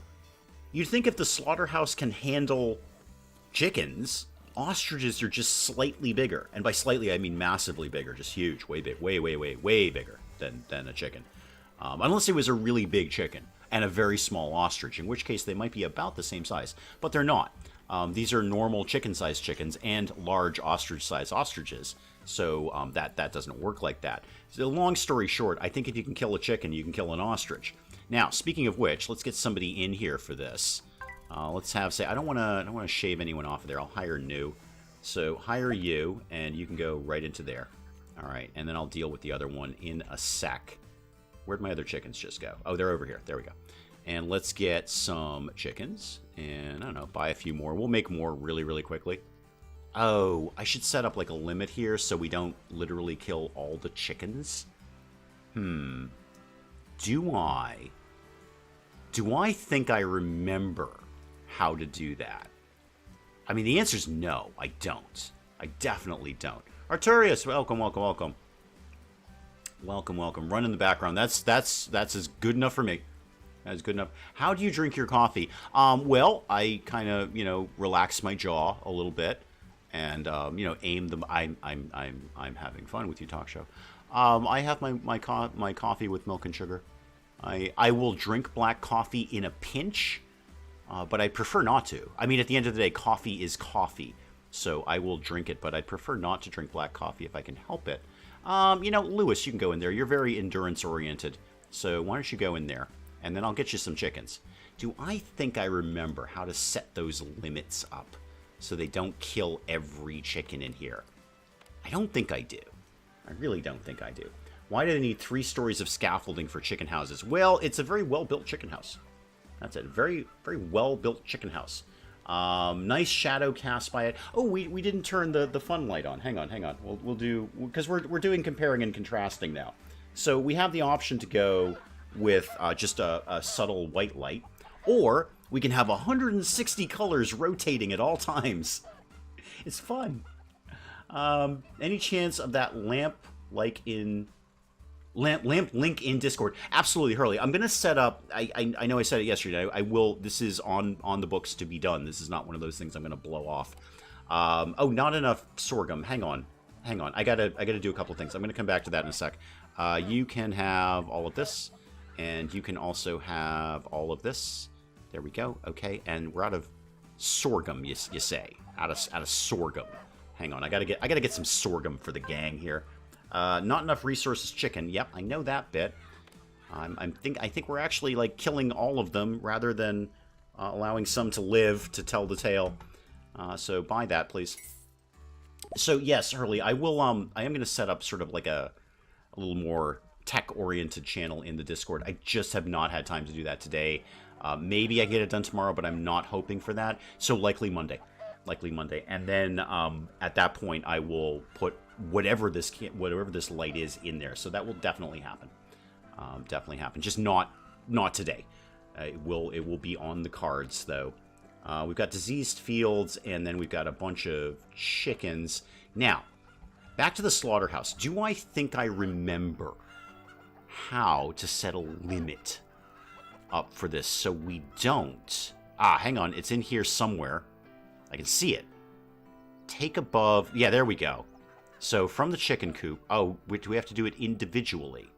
You'd think if the slaughterhouse can handle chickens, ostriches are just slightly bigger. And by slightly, I mean massively bigger. Just huge. Way big. Way bigger than a chicken. Unless it was a really big chicken and a very small ostrich, in which case they might be about the same size. But they're not. These are normal chicken-sized chickens and large ostrich-sized ostriches. So that doesn't work like that. So long story short, I think if you can kill a chicken, you can kill an ostrich. Now, speaking of which, let's get somebody in here for this. Let's have, say, I don't want to shave anyone off of there. I'll hire new. So hire you, and you can go right into there. All right, and then I'll deal with the other one in a sec. Where'd my other chickens just go? Oh, they're over here. There we go. And let's get some chickens. And, I don't know, buy a few more. We'll make more really, really quickly. Oh, I should set up like a limit here so we don't literally kill all the chickens. Do I think I remember how to do that? I mean, the answer is no, I don't. I definitely don't. Arturius, welcome. Welcome. Run in the background. That's as good enough for me. That's good enough. How do you drink your coffee? Well, I kind of, relax my jaw a little bit. And aim them. I'm having fun with you, talk show. I have my coffee with milk and sugar. I will drink black coffee in a pinch, but I prefer not to. I mean, at the end of the day, coffee is coffee, so I will drink it, but I'd prefer not to drink black coffee if I can help it. You know, Lewis, you can go in there. You're very endurance-oriented, so why don't you go in there, and then I'll get you some chickens. Do I think I remember how to set those limits up so they don't kill every chicken in here? I don't think I do. I really don't think I do. Why do they need 3 stories of scaffolding for chicken houses? Well, it's a very well-built chicken house. That's it. Very, very well-built chicken house. Nice shadow cast by it. Oh, we didn't turn the fun light on. Hang on. We'll do, because we're doing comparing and contrasting now. So we have the option to go with just a subtle white light, or we can have 160 colors rotating at all times. It's fun. Any chance of that lamp link in Discord? Absolutely, Hurley. I'm gonna set up. I know I said it yesterday. I will. This is on the books to be done. This is not one of those things I'm gonna blow off. Oh, not enough sorghum. Hang on. I gotta do a couple of things. I'm gonna come back to that in a sec. You can have all of this, and you can also have all of this. There we go. Okay, and we're out of sorghum. You say out of sorghum. Hang on. I gotta get some sorghum for the gang here. Not enough resources chicken. Yep, I know that bit. I think we're actually like killing all of them rather than allowing some to live to tell the tale. So buy that, please. So yes, Hurley, I will. I am going to set up sort of like a little more tech-oriented channel in the Discord. I just have not had time to do that today. Maybe I get it done tomorrow, but I'm not hoping for that. So likely Monday. And then at that point I will put whatever this light is in there. So that will definitely happen. Just not today. It will be on the cards though. We've got diseased fields, and then we've got a bunch of chickens. Now, back to the slaughterhouse. Do I think I remember how to set a limit up for this so we don't? Hang on. It's in here somewhere. I can see it. Take above. Yeah, there we go. So from the chicken coop. Oh, do we have to do it individually?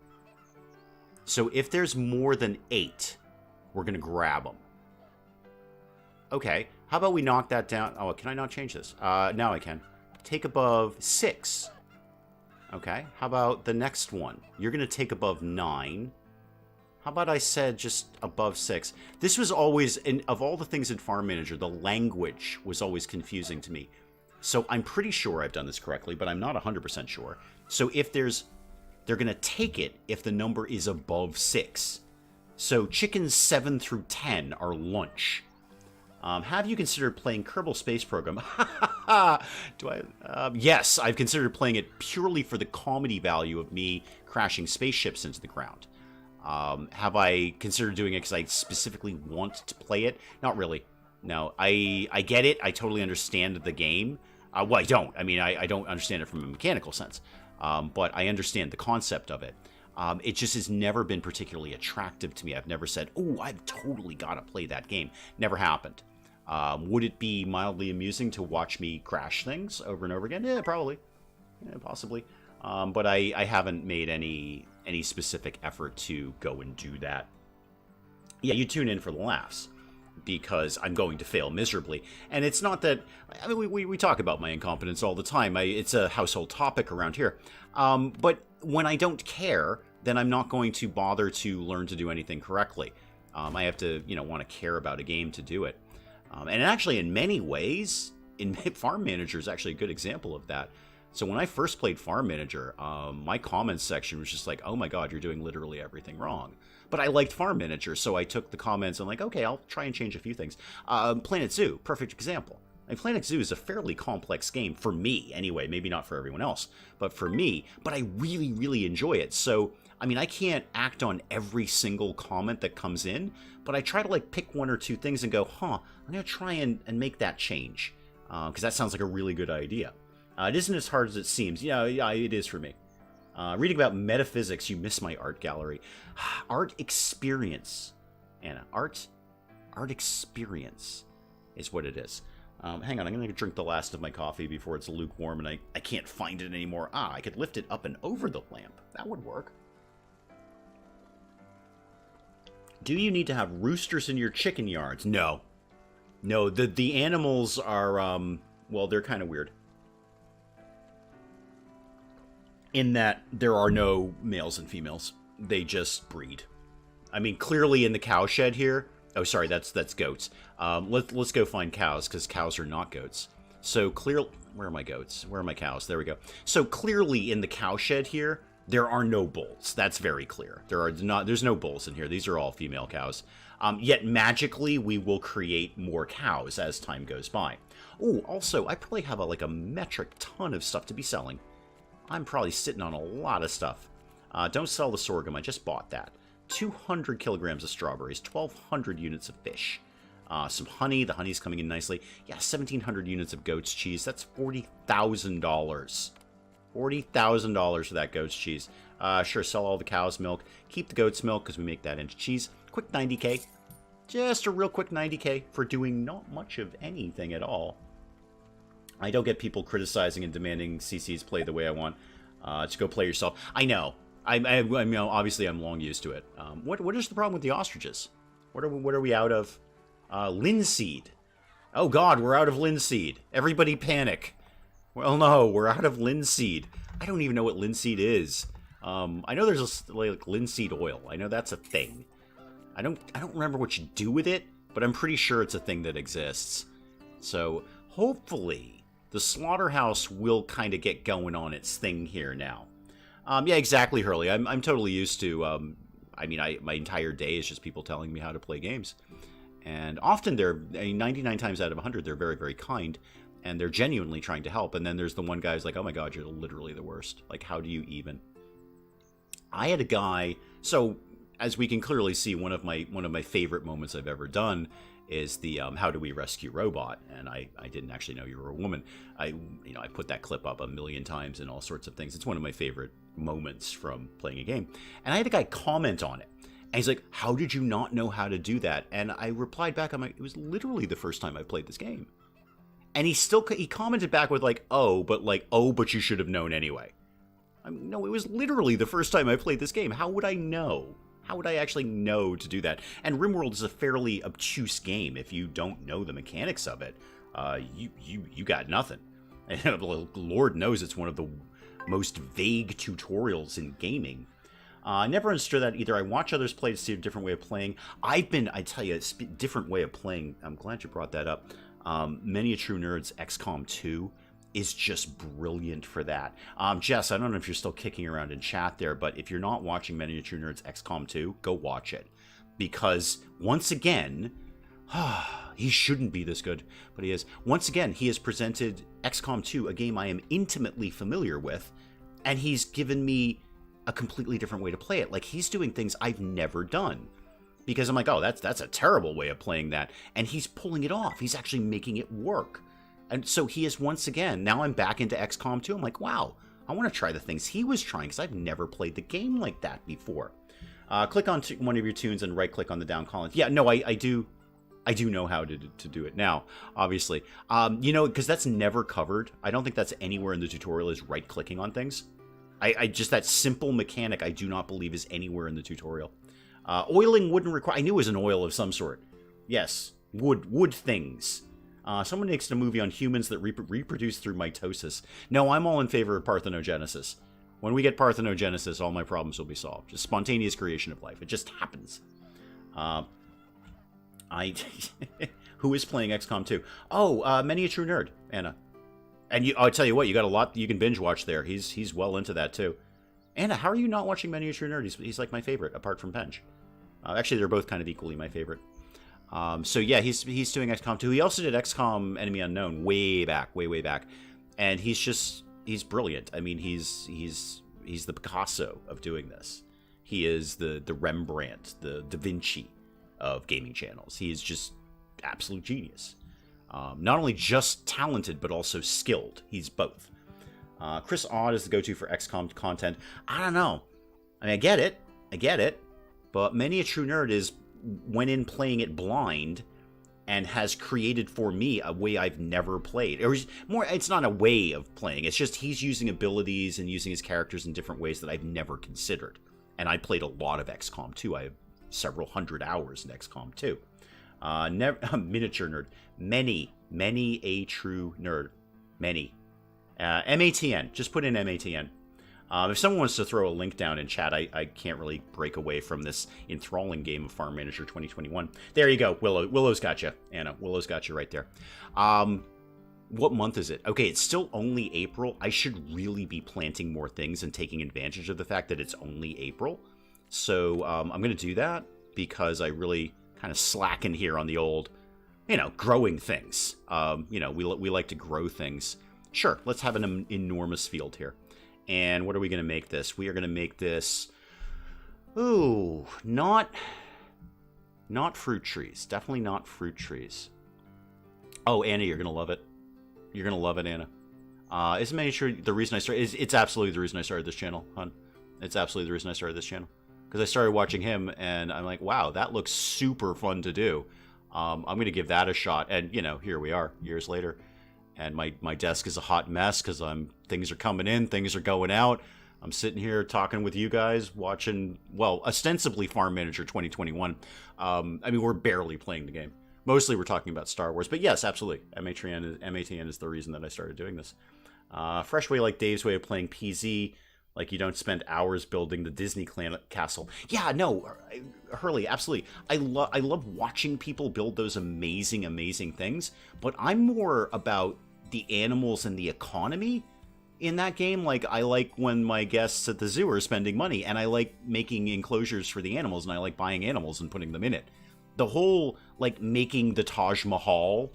So if there's more than 8, we're going to grab them. Okay. How about we knock that down? Oh, can I not change this? Now I can. Take above 6. Okay. How about the next one? You're going to take above 9. How about I said just above 6? This was always, of all the things in Farm Manager, the language was always confusing to me. So I'm pretty sure I've done this correctly, but I'm not 100% sure. So if they're going to take it if the number is above 6. So chickens 7 through 10 are lunch. Have you considered playing Kerbal Space Program? Yes, I've considered playing it purely for the comedy value of me crashing spaceships into the ground. Have I considered doing it because I specifically want to play it? Not really. No, I get it. I totally understand the game. Well, I don't. I mean, I don't understand it from a mechanical sense. But I understand the concept of it. It just has never been particularly attractive to me. I've never said, oh, I've totally got to play that game. Never happened. Would it be mildly amusing to watch me crash things over and over again? Yeah, probably. Yeah, possibly. But I haven't made any specific effort to go and do that. Yeah, you tune in for the laughs because I'm going to fail miserably. And it's not that, I mean, we talk about my incompetence all the time. It's a household topic around here. But when I don't care, then I'm not going to bother to learn to do anything correctly. I have to, want to care about a game to do it. And actually, in many ways, Farm Manager is actually a good example of that. So when I first played Farm Manager, my comments section was just like, oh my god, you're doing literally everything wrong. But I liked Farm Manager, so I took the comments and like, okay, I'll try and change a few things. Planet Zoo, perfect example. Planet Zoo is a fairly complex game, for me anyway, maybe not for everyone else, but for me, but I really, really enjoy it. So, I mean, I can't act on every single comment that comes in, but I try to like pick 1 or 2 things and go, I'm going to try and make that change, because that sounds like a really good idea. It isn't as hard as it seems. Yeah, it is for me. Reading about metaphysics, you miss my art gallery. Art experience, Anna. Art experience is what it is. Hang on, I'm going to drink the last of my coffee before it's lukewarm and I can't find it anymore. I could lift it up and over the lamp. That would work. Do you need to have roosters in your chicken yards? No. No, the animals are, well, they're kind of weird. In that there are no males and females. They just breed. I mean, clearly in the cow shed here... Oh, sorry, that's goats. Let's go find cows, because cows are not goats. So clearly... Where are my goats? Where are my cows? There we go. So clearly in the cow shed here, there are no bulls. That's very clear. There's no bulls in here. These are all female cows. Yet magically, we will create more cows as time goes by. Oh, also, I probably have like a metric ton of stuff to be selling. I'm probably sitting on a lot of stuff. Don't sell the sorghum. I just bought that. 200 kilograms of strawberries, 1,200 units of fish. Some honey. The honey's coming in nicely. Yeah, 1,700 units of goat's cheese. That's $40,000. $40,000 for that goat's cheese. Sure, sell all the cow's milk. Keep the goat's milk because we make that into cheese. Quick 90K. Just a real quick 90K for doing not much of anything at all. I don't get people criticizing and demanding CCs play the way I want. Just go play yourself. I know. I know. Obviously, I'm long used to it. What is the problem with the ostriches? What are we out of? Linseed. Oh God, we're out of linseed. Everybody panic. Well, no, we're out of linseed. I don't even know what linseed is. I know there's like linseed oil. I know that's a thing. I don't remember what you do with it, but I'm pretty sure it's a thing that exists. So hopefully the slaughterhouse will kind of get going on its thing here now. Yeah, exactly, Hurley. I'm totally used to. I mean, my entire day is just people telling me how to play games, and often they're 99 times out of 100 they're very, very kind, and they're genuinely trying to help. And then there's the one guy who's like, "Oh my God, you're literally the worst. Like, how do you even?" I had a guy. So as we can clearly see, one of my favorite moments I've ever done is the how do we rescue robot, and I didn't actually know you were a woman. I put that clip up a million times and all sorts of things. It's one of my favorite moments from playing a game. And I had a guy comment on it, and he's like, "How did you not know how to do that?" And I replied back, I'm like, "It was literally the first time I played this game." And he commented back with like, "Oh, but you should have known anyway." No, it was literally the first time I played this game. How would I know? How would I actually know to do that? And RimWorld is a fairly obtuse game. If you don't know the mechanics of it, you got nothing. And Lord knows it's one of the most vague tutorials in gaming. I never understood that either. I watch others play to see a different way of playing. I tell you, it's a different way of playing. I'm glad you brought that up. Many a True Nerd's XCOM 2 is just brilliant for that. Jess, I don't know if you're still kicking around in chat there, but if you're not watching Many a True Nerd's XCOM 2, go watch it. Because, once again, he shouldn't be this good, but he is. Once again, he has presented XCOM 2, a game I am intimately familiar with, and he's given me a completely different way to play it. Like, he's doing things I've never done. Because I'm like, oh, that's a terrible way of playing that. And he's pulling it off. He's actually making it work. And so he is once again, now I'm back into XCOM 2. I'm like, wow, I want to try the things he was trying because I've never played the game like that before. Click on one of your tunes and right-click on the down column. Yeah, no, I do know how to do it now, obviously. Because that's never covered. I don't think that's anywhere in the tutorial is right-clicking on things. I just, that simple mechanic I do not believe is anywhere in the tutorial. Oiling wouldn't require... I knew it was an oil of some sort. Yes, wood things. Someone makes a movie on humans that reproduce through mitosis. No, I'm all in favor of parthenogenesis. When we get parthenogenesis, all my problems will be solved. Just spontaneous creation of life. It just happens. Who is playing XCOM 2? Oh, Many a True Nerd, Anna. And I'll tell you what, you got a lot you can binge watch there. He's well into that too. Anna, how are you not watching Many a True Nerd? He's like my favorite, apart from Bench. Actually, they're both kind of equally my favorite. So yeah, he's doing XCOM 2. He also did XCOM Enemy Unknown way back. And he's brilliant. I mean, he's the Picasso of doing this. He is the Rembrandt, the Da Vinci of gaming channels. He is just absolute genius. Not only just talented, but also skilled. He's both. Chris Odd is the go-to for XCOM content. I don't know. I mean, I get it. But Many a True Nerd went in playing it blind and has created for me a way I've never played. Or more, it's not a way of playing. It's just he's using abilities and using his characters in different ways that I've never considered. And I played a lot of XCOM 2. I have several hundred hours in XCOM 2. Never miniature nerd. Many a true nerd. Many. MATN. Just put in MATN. If someone wants to throw a link down in chat, I can't really break away from this enthralling game of Farm Manager 2021. There you go. Willow's got you. Anna, Willow's got you right there. What month is it? Okay, it's still only April. I should really be planting more things and taking advantage of the fact that it's only April. So I'm going to do that because I really kind of slacken here on the old, growing things. We like to grow things. Sure, let's have an enormous field here. And what are we going to make this? We are going to make this, ooh, not fruit trees. Definitely not fruit trees. Oh, Anna, you're going to love it. You're going to love it, Anna. Isn't making sure the reason I started, it's absolutely the reason I started this channel, hon. It's absolutely the reason I started this channel. Because I started watching him, and I'm like, wow, that looks super fun to do. I'm going to give that a shot. And, here we are, years later. And my desk is a hot mess because things are coming in, things are going out. I'm sitting here talking with you guys, watching, well, ostensibly Farm Manager 2021. We're barely playing the game. Mostly we're talking about Star Wars. But yes, absolutely. MATN is the reason that I started doing this. Fresh way like Dave's way of playing PZ. Like you don't spend hours building the Disney castle. Yeah, no, Hurley, absolutely. I love watching people build those amazing, amazing things. But I'm more about the animals and the economy in that game. Like I like when my guests at the zoo are spending money, and I like making enclosures for the animals, and I like buying animals and putting them in it. The whole like making the Taj Mahal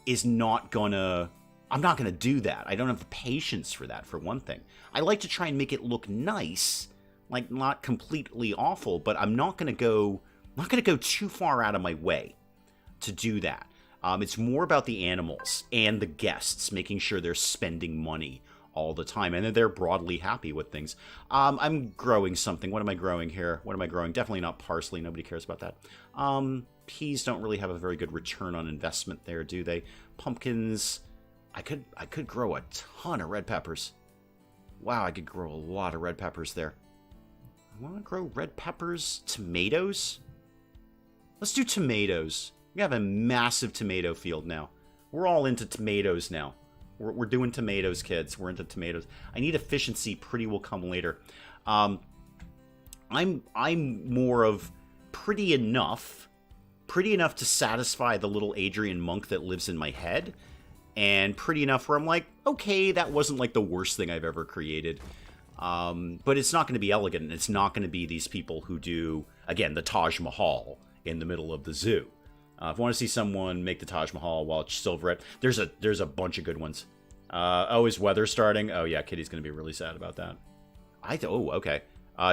is not gonna. I'm not gonna do that. I don't have the patience for that, for one thing. I like to try and make it look nice, like not completely awful, but I'm not gonna go too far out of my way to do that. It's more about the animals and the guests, making sure they're spending money all the time, and they're broadly happy with things. I'm growing something. What am I growing here? What am I growing? Definitely not parsley. Nobody cares about that. Peas don't really have a very good return on investment there, do they? Pumpkins. I could grow a ton of red peppers. Wow, I could grow a lot of red peppers there. I want to grow red peppers. Tomatoes? Let's do tomatoes. We have a massive tomato field now. We're all into tomatoes now. We're doing tomatoes, kids. We're into tomatoes. I need efficiency. Pretty will come later. I'm more of pretty enough to satisfy the little Adrian monk that lives in my head. And pretty enough where I'm like, okay, that wasn't like the worst thing I've ever created. But it's not going to be elegant. And it's not going to be these people who do, again, the Taj Mahal in the middle of the zoo. If you want to see someone make the Taj Mahal while it's still red, there's a bunch of good ones. Is weather starting? Oh, yeah, Kitty's going to be really sad about that. Okay.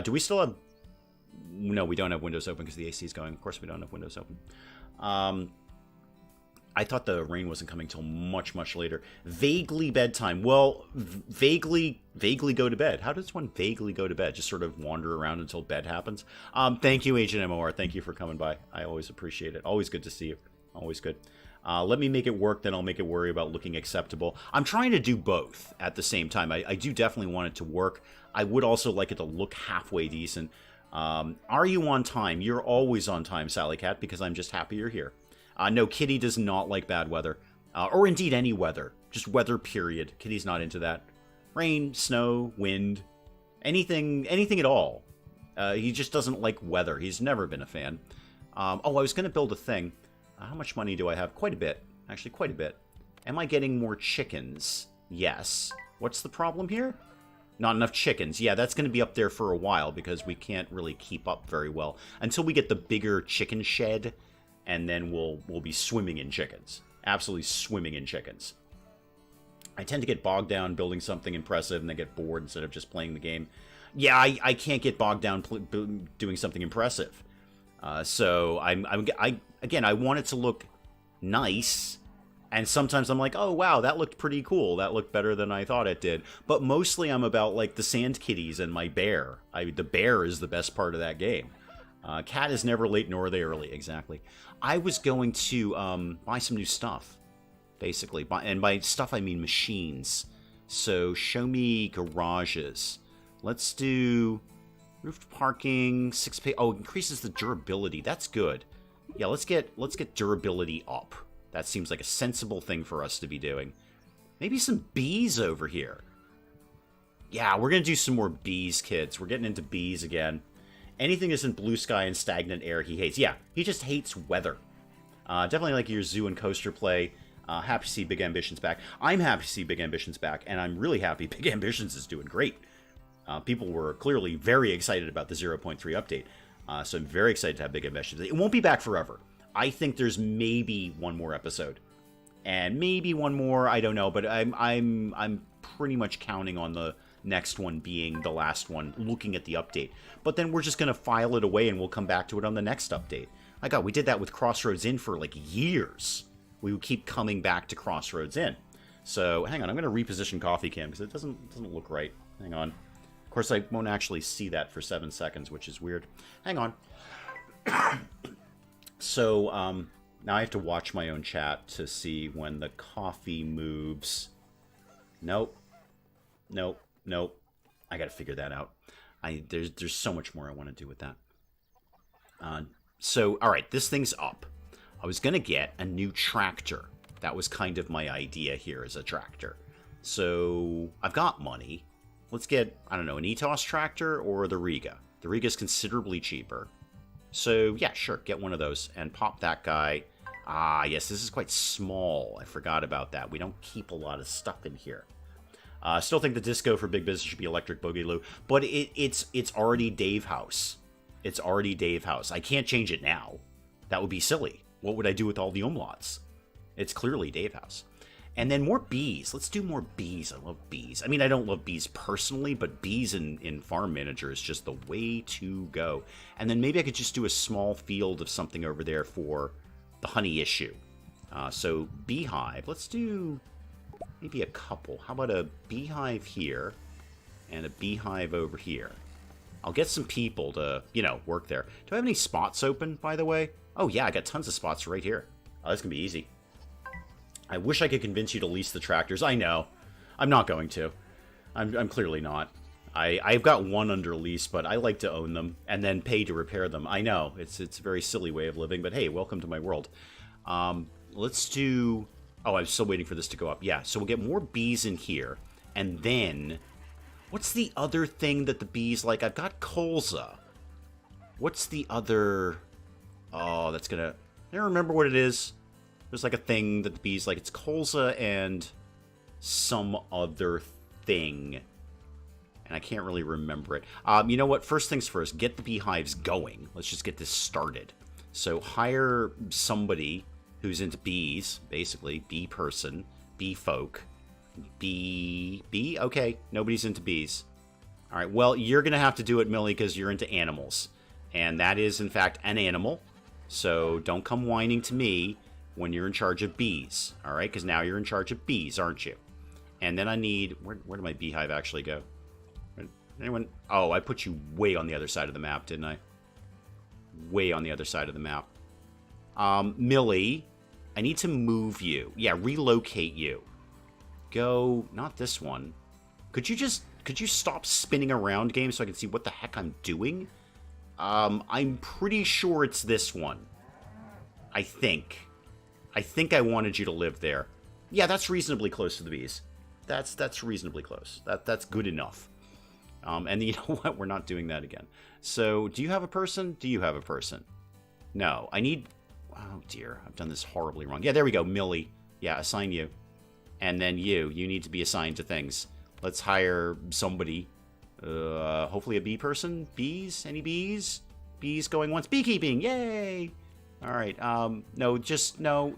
Do we still have... No, we don't have windows open because the AC is going. Of course we don't have windows open. I thought the rain wasn't coming till much, much later. Vaguely bedtime. Well, vaguely go to bed. How does one vaguely go to bed? Just sort of wander around until bed happens? Thank you, Agent MOR. Thank you for coming by. I always appreciate it. Always good to see you. Always good. Let me make it work, then I'll make it worry about looking acceptable. I'm trying to do both at the same time. I do definitely want it to work. I would also like it to look halfway decent. Are you on time? You're always on time, Sally Cat, because I'm just happy you're here. No, Kitty does not like bad weather. Or indeed any weather. Just weather, period. Kitty's not into that. Rain, snow, wind, anything at all. He just doesn't like weather. He's never been a fan. I was going to build a thing. How much money do I have? Quite a bit. Actually, quite a bit. Am I getting more chickens? Yes. What's the problem here? Not enough chickens. Yeah, that's going to be up there for a while because we can't really keep up very well. Until we get the bigger chicken shed, and then we'll be swimming in chickens. Absolutely swimming in chickens. I tend to get bogged down building something impressive and then get bored instead of just playing the game. Yeah, I can't get bogged down doing something impressive. So I want it to look nice, and sometimes I'm like, oh wow, that looked pretty cool. That looked better than I thought it did. But mostly I'm about like the sand kitties and my bear. The bear is the best part of that game. Cat is never late, nor are they early. Exactly. I was going to buy some new stuff, basically. And by stuff, I mean machines. So show me garages. Let's do roofed parking, 6 pay. Oh, increases the durability. That's good. Yeah, let's get durability up. That seems like a sensible thing for us to be doing. Maybe some bees over here. Yeah, we're going to do some more bees, kids. We're getting into bees again. Anything isn't blue sky and stagnant air he hates. Yeah, he just hates weather. Definitely like your zoo and coaster play. Happy to see Big Ambitions back. I'm happy to see Big Ambitions back, and I'm really happy Big Ambitions is doing great. People were clearly very excited about the 0.3 update, so I'm very excited to have Big Ambitions. It won't be back forever. I think there's maybe one more episode, and maybe one more. I don't know, but I'm pretty much counting on the next one being the last one. Looking at the update, but then we're just gonna file it away, and we'll come back to it on the next update. My God, we did that with Crossroads Inn for like years. We would keep coming back to Crossroads Inn. So hang on, I'm gonna reposition CoffeeCam because it doesn't look right. Hang on. Of course, I won't actually see that for 7 seconds, which is weird. Hang on. So, now I have to watch my own chat to see when the coffee moves. Nope. Nope. Nope. I gotta figure that out. There's so much more I want to do with that. So, alright, this thing's up. I was gonna get a new tractor. That was kind of my idea here as a tractor. So, I've got money. Let's get, I don't know, an Etos tractor or the Riga. The Riga is considerably cheaper. So, yeah, sure, get one of those and pop that guy. Ah, yes, this is quite small. I forgot about that. We don't keep a lot of stuff in here. Still think the disco for big business should be Electric Boogaloo, but it's already Dave House. It's already Dave House. I can't change it now. That would be silly. What would I do with all the umlauts? It's clearly Dave House. And then more bees. Let's do more bees. I love bees. I mean, I don't love bees personally, but bees in Farm Manager is just the way to go. And then maybe I could just do a small field of something over there for the honey issue. So beehive. Let's do maybe a couple. How about a beehive here and a beehive over here? I'll get some people to, you know, work there. Do I have any spots open, by the way? Oh, yeah, I got tons of spots right here. Oh, that's going to be easy. I wish I could convince you to lease the tractors. I know. I'm not going to. I'm clearly not. I've got one under lease, but I like to own them and then pay to repair them. I know. It's a very silly way of living, but hey, welcome to my world. Let's do... Oh, I'm still waiting for this to go up. Yeah, so we'll get more bees in here. And then... What's the other thing that the bees like? I've got colza. What's the other... Oh, that's gonna... I don't remember what it is. There's like a thing that the bees like. It's colza and some other thing. And I can't really remember it. You know what? First things first. Get the beehives going. Let's just get this started. So hire somebody who's into bees, basically. Bee person. Bee folk. Bee? Okay. Nobody's into bees. All right. Well, you're going to have to do it, Millie, because you're into animals. And that is, in fact, an animal. So don't come whining to me when you're in charge of bees, all right? Because now you're in charge of bees, aren't you? And then I need... Where did my beehive actually go? Anyone? Oh, I put you way on the other side of the map, didn't I? Way on the other side of the map. Millie, I need to move you. Yeah, relocate you. Go... Not this one. Could you stop spinning around, game, so I can see what the heck I'm doing? I'm pretty sure it's this one. I think I wanted you to live there. Yeah, that's reasonably close to the bees. That's reasonably close. That's good enough. And you know what? We're not doing that again. So, do you have a person? Do you have a person? No. I need... Oh, dear. I've done this horribly wrong. Yeah, there we go. Millie. Yeah, assign you. And then you. You need to be assigned to things. Let's hire somebody. Hopefully a bee person? Bees? Any bees? Bees going once. Beekeeping! Yay! Alright, no, just, no,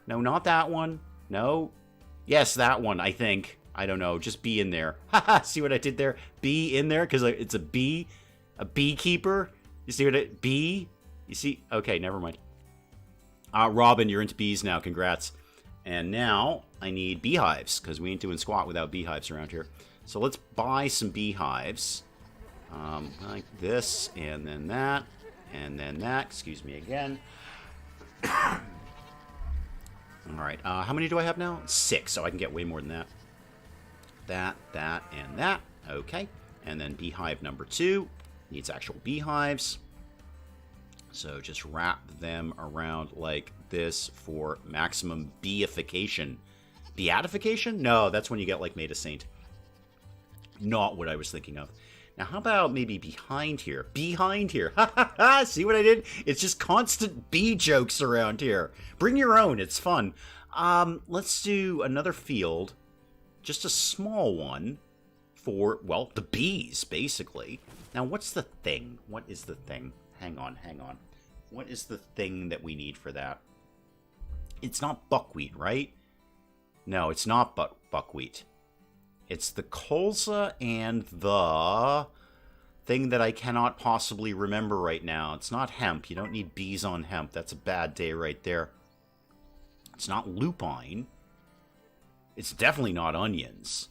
not that one. No. Yes, that one, I think. I don't know, just be in there. Haha, see what I did there? Be in there, because it's a bee. A beekeeper. You see what it, bee? You see? Okay, never mind. Robin, you're into bees now, congrats. And now, I need beehives, because we ain't doing squat without beehives around here. So let's buy some beehives. Like this, and then that. And then that. Excuse me again. Alright, how many do I have now? 6, so I can get way more than that. That, and that. Okay. And then beehive number 2. Needs actual beehives. So just wrap them around like this for maximum beeification. Beatification? No, that's when you get like made a saint. Not what I was thinking of. Now, how about maybe behind here? Behind here. Ha ha ha! See what I did? It's just constant bee jokes around here. Bring your own. It's fun. Let's do another field. Just a small one for, well, the bees, basically. Now, what's the thing? What is the thing? Hang on, hang on. What is the thing that we need for that? It's not buckwheat, right? No, it's not buckwheat. It's the colza and the thing that I cannot possibly remember right now. It's not hemp. You don't need bees on hemp. That's a bad day right there. It's not lupine. It's definitely not onions.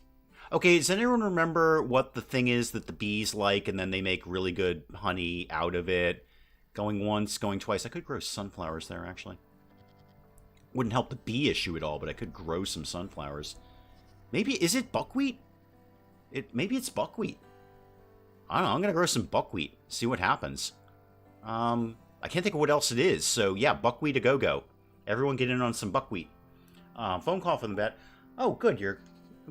Okay, does anyone remember what the thing is that the bees like and then they make really good honey out of it? Going once, going twice. I could grow sunflowers there, actually. Wouldn't help the bee issue at all, but I could grow some sunflowers. Maybe, is it buckwheat? Maybe it's buckwheat. I don't know, I'm going to grow some buckwheat. See what happens. I can't think of what else it is. So, yeah, buckwheat a go-go. Everyone get in on some buckwheat. Phone call from the vet. Oh, good, you're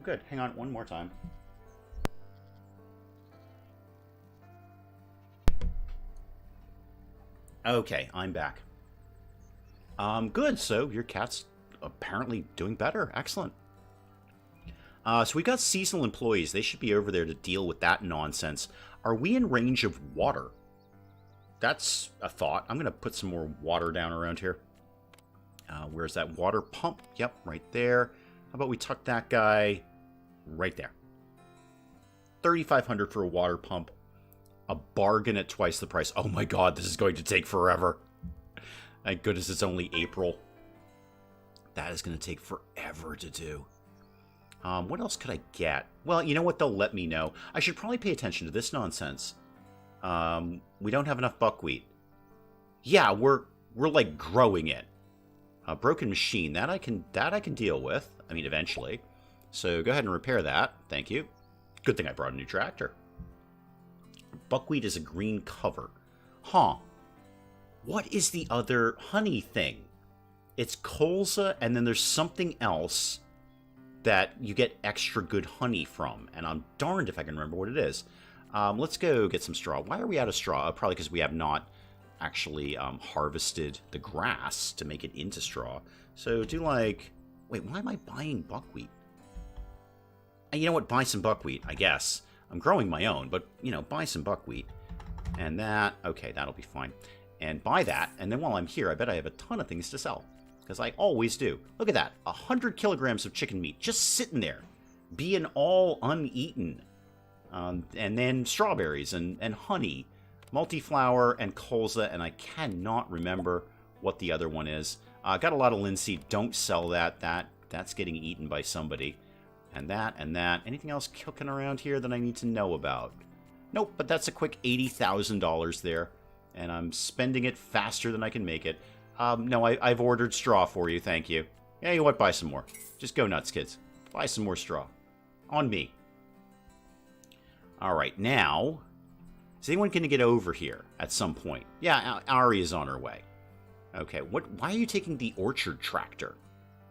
good. Hang on one more time. Okay, I'm back. Good, so your cat's apparently doing better. Excellent. So we got seasonal employees. They should be over there to deal with that nonsense. Are we in range of water? That's a thought. I'm going to put some more water down around here. Where's that water pump? Yep, right there. How about we tuck that guy right there? 3,500 for a water pump. A bargain at twice the price. Oh my god, this is going to take forever. Thank goodness it's only April. That is going to take forever to do. What else could I get? Well, you know what? They'll let me know. I should probably pay attention to this nonsense. We don't have enough buckwheat. Yeah, we're like growing it. A broken machine that I can deal with. I mean, eventually. So go ahead and repair that. Thank you. Good thing I brought a new tractor. Buckwheat is a green cover. Huh. What is the other honey thing? It's colza, and then there's something else that you get extra good honey from. And I'm darned if I can remember what it is. Let's go get some straw. Why are we out of straw? Probably because we have not actually harvested the grass to make it into straw. So do like... Wait, why am I buying buckwheat? And you know what? Buy some buckwheat, I guess. I'm growing my own, but, you know, buy some buckwheat. And that... Okay, that'll be fine. And buy that, and then while I'm here, I bet I have a ton of things to sell. Because I always do. Look at that. 100 kilograms of chicken meat just sitting there. Being all uneaten. And then strawberries and honey. Multi-flower and colza, and I cannot remember what the other one is. Got a lot of linseed. Don't sell that. That's getting eaten by somebody. And that and that. Anything else cooking around here that I need to know about? Nope, but that's a quick $80,000 there. And I'm spending it faster than I can make it. No, I've ordered straw for you, thank you. Yeah, you know what? Buy some more. Just go nuts, kids. Buy some more straw. On me. Alright, now... Is anyone going to get over here at some point? Yeah, Ari is on her way. Okay, why are you taking the orchard tractor?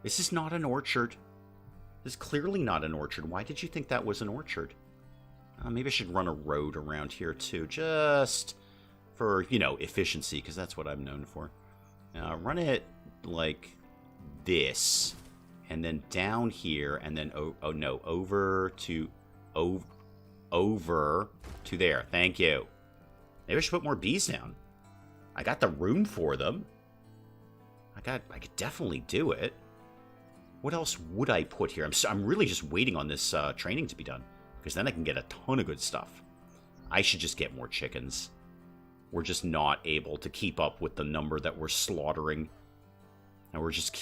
This is not an orchard. This is clearly not an orchard. Why did you think that was an orchard? Maybe I should run a road around here, too. Just for, you know, efficiency, because that's what I'm known for. Run it like this. And then down here, and then, oh no, over to there. Thank you. Maybe I should put more bees down. I got the room for them. I could definitely do it. What else would I put here? I'm really just waiting on this training to be done, because then I can get a ton of good stuff. I should just get more chickens. We're just not able to keep up with the number that we're slaughtering. And we're just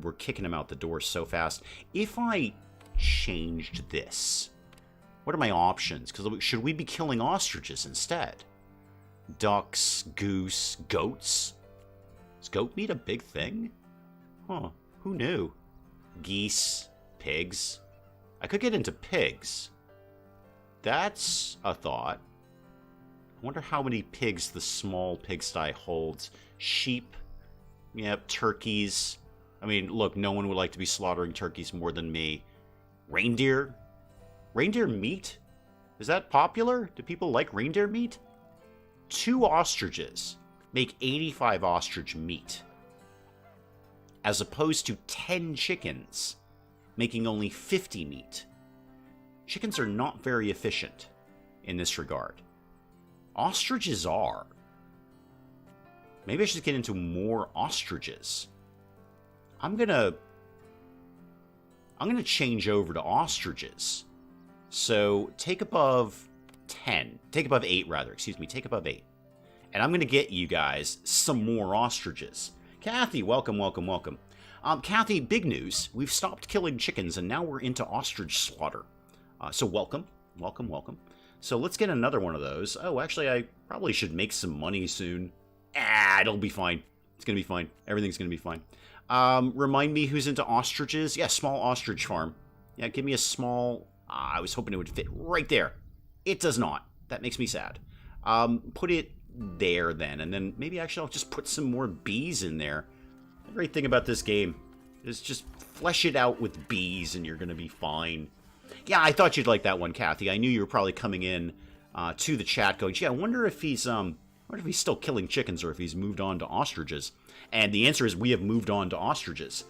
we're kicking them out the door so fast. If I changed this, what are my options? Because should we be killing ostriches instead? Ducks, goose, goats? Is goat meat a big thing? Huh, who knew? Geese, pigs. I could get into pigs. That's a thought. I wonder how many pigs the small pigsty holds. Sheep. Yep, turkeys. I mean, look, no one would like to be slaughtering turkeys more than me. Reindeer? Reindeer meat? Is that popular? Do people like reindeer meat? 2 ostriches make 85 ostrich meat, as opposed to 10 chickens making only 50 meat. Chickens are not very efficient in this regard. Ostriches are. Maybe I should get into more ostriches. I'm gonna change over to ostriches. So take above 10. Take above 8, rather. Excuse me. Take above 8. And I'm going to get you guys some more ostriches. Kathy, welcome, welcome, welcome. Kathy, big news. We've stopped killing chickens, and now we're into ostrich slaughter. So welcome, welcome, welcome. So let's get another one of those. Oh, actually, I probably should make some money soon. It'll be fine. It's going to be fine. Everything's going to be fine. Remind me who's into ostriches. Yeah, small ostrich farm. Yeah, give me a small... I was hoping it would fit right there. It does not. That makes me sad. Put it there then, and then maybe actually I'll just put some more bees in there. The great thing about this game is just flesh it out with bees and you're going to be fine. Yeah, I thought you'd like that one, Kathy. I knew you were probably coming in to the chat going, gee, I wonder if he's still killing chickens or if he's moved on to ostriches. And the answer is we have moved on to ostriches.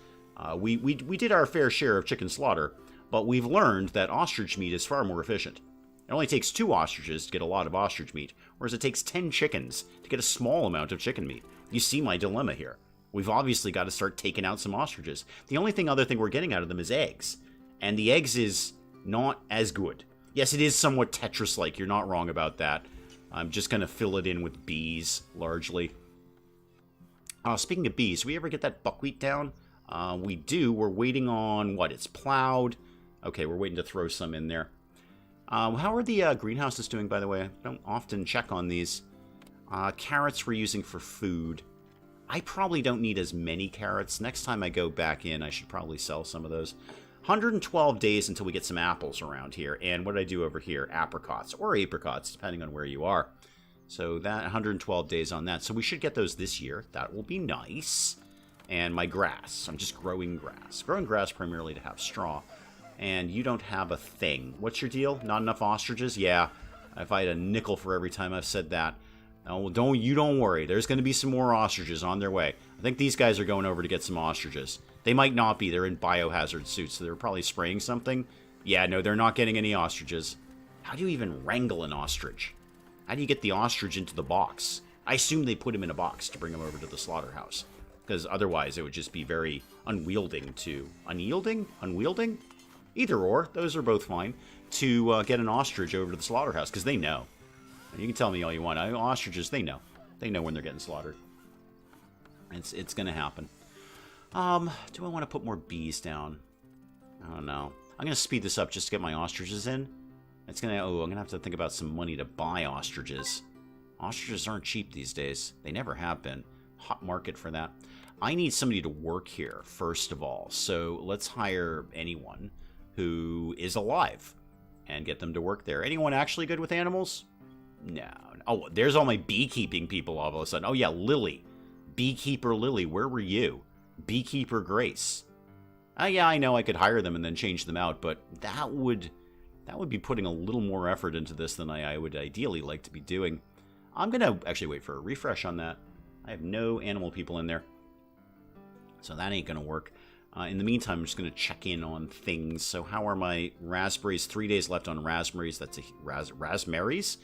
We did our fair share of chicken slaughter, but we've learned that ostrich meat is far more efficient. It only takes 2 ostriches to get a lot of ostrich meat, whereas it takes 10 chickens to get a small amount of chicken meat. You see my dilemma here. We've obviously got to start taking out some ostriches. The only other thing we're getting out of them is eggs. And the eggs is not as good. Yes, it is somewhat Tetris-like. You're not wrong about that. I'm just going to fill it in with bees, largely. Speaking of bees, we ever get that buckwheat down? We do. We're waiting on, what, it's plowed. Okay, we're waiting to throw some in there. How are the greenhouses doing, by the way? I don't often check on these. Carrots we're using for food. I probably don't need as many carrots. Next time I go back in, I should probably sell some of those. 112 days until we get some apples around here. And what did I do over here? Apricots, or apricots, depending on where you are. So that 112 days on that. So we should get those this year. That will be nice. And my grass. I'm just growing grass. Growing grass primarily to have straw. And you don't have a thing. What's your deal? Not enough ostriches? Yeah. If I had a nickel for every time I've said that. No, don't worry. There's going to be some more ostriches on their way. I think these guys are going over to get some ostriches. They might not be. They're in biohazard suits, so they're probably spraying something. Yeah, no, they're not getting any ostriches. How do you even wrangle an ostrich? How do you get the ostrich into the box? I assume they put him in a box to bring him over to the slaughterhouse. Because otherwise it would just be very unwielding to... Unyielding? Unwielding? Either or. Those are both fine. To get an ostrich over to the slaughterhouse, because they know. You can tell me all you want. Ostriches, they know. They know when they're getting slaughtered. It's going to happen. Do I want to put more bees down? I don't know. I'm going to speed this up just to get my ostriches in. It's going to... Oh, I'm going to have to think about some money to buy ostriches. Ostriches aren't cheap these days. They never have been. Hot market for that. I need somebody to work here, first of all. So let's hire anyone who is alive and get them to work there. Anyone actually good with animals? No. Oh, there's all my beekeeping people all of a sudden. Oh, yeah, Lily. Beekeeper Lily, where were you? Beekeeper Grace. Yeah, I know I could hire them and then change them out, but that would be putting a little more effort into this than I would ideally like to be doing. I'm going to actually wait for a refresh on that. I have no animal people in there, so that ain't going to work. In the meantime, I'm just going to check in on things. So how are my raspberries? 3 days left on raspberries. That's a raspberries.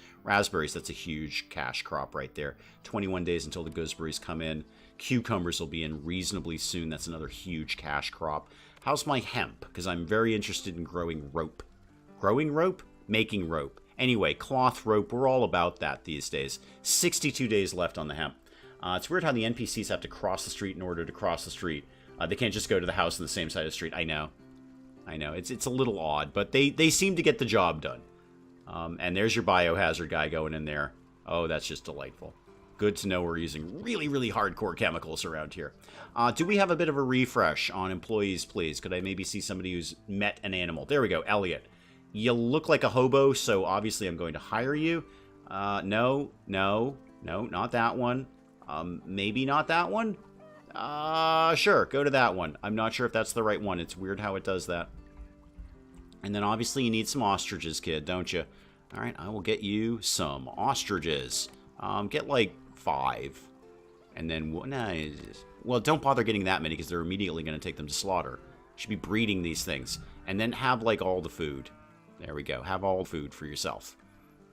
That's a huge cash crop right there. 21 days until the gooseberries come in. Cucumbers will be in reasonably soon. That's another huge cash crop. How's my hemp? Because I'm very interested in growing rope. Growing rope? Making rope. Anyway, cloth rope. We're all about that these days. 62 days left on the hemp. It's weird how the NPCs have to cross the street in order to cross the street. They can't just go to the house on the same side of the street. I know. It's a little odd, but they seem to get the job done. And there's your biohazard guy going in there. Oh, that's just delightful. Good to know we're using really, really hardcore chemicals around here. Do we have a bit of a refresh on employees, please? Could I maybe see somebody who's met an animal? There we go, Elliot. You look like a hobo, so obviously I'm going to hire you. No, no, no, not that one. Maybe not that one? Sure, go to that one. I'm not sure if that's the right one. It's weird how it does that. And then obviously you need some ostriches, kid, don't you? All right, I will get you some ostriches. Get like 5. And then, well, don't bother getting that many because they're immediately going to take them to slaughter. Should be breeding these things. And then have like all the food. There we go. Have all the food for yourself.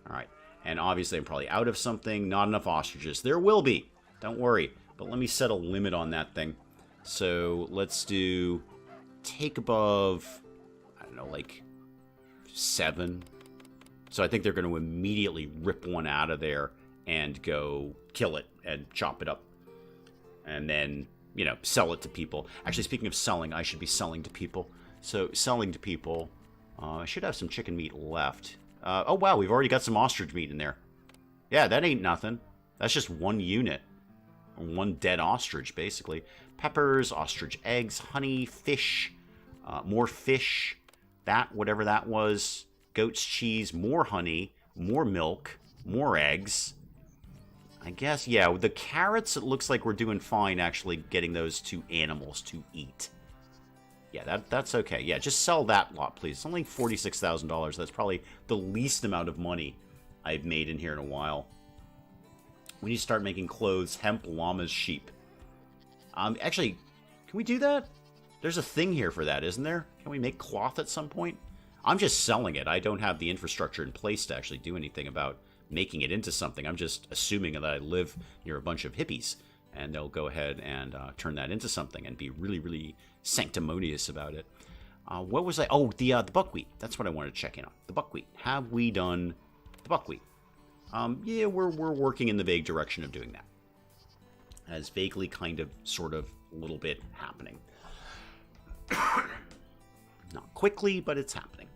All right. And obviously I'm probably out of something. Not enough ostriches. There will be. Don't worry. But let me set a limit on that thing. So let's do take above, I don't know, like 7. So I think they're going to immediately rip one out of there and go kill it and chop it up. And then, you know, sell it to people. Actually, speaking of selling, I should be selling to people. So selling to people, I should have some chicken meat left. Oh, wow, we've already got some ostrich meat in there. Yeah, that ain't nothing. That's just 1 unit. 1 dead ostrich, basically. Peppers, ostrich eggs, honey, fish, more fish, that, whatever that was, goat's cheese, more honey, more milk, more eggs. I guess, yeah, with the carrots, it looks like we're doing fine actually getting those to animals to eat. Yeah, that's okay. Yeah, just sell that lot, please. It's only $46,000. That's probably the least amount of money I've made in here in a while. We need to start making clothes, hemp, llamas, sheep. Actually, can we do that? There's a thing here for that, isn't there? Can we make cloth at some point? I'm just selling it. I don't have the infrastructure in place to actually do anything about making it into something. I'm just assuming that I live near a bunch of hippies, and they'll go ahead and turn that into something and be really, really sanctimonious about it. What was I? Oh, the buckwheat. That's what I wanted to check in on. The buckwheat. Have we done the buckwheat? Yeah, we're working in the vague direction of doing that. As vaguely, kind of, sort of, a little bit happening. Not quickly, but it's happening.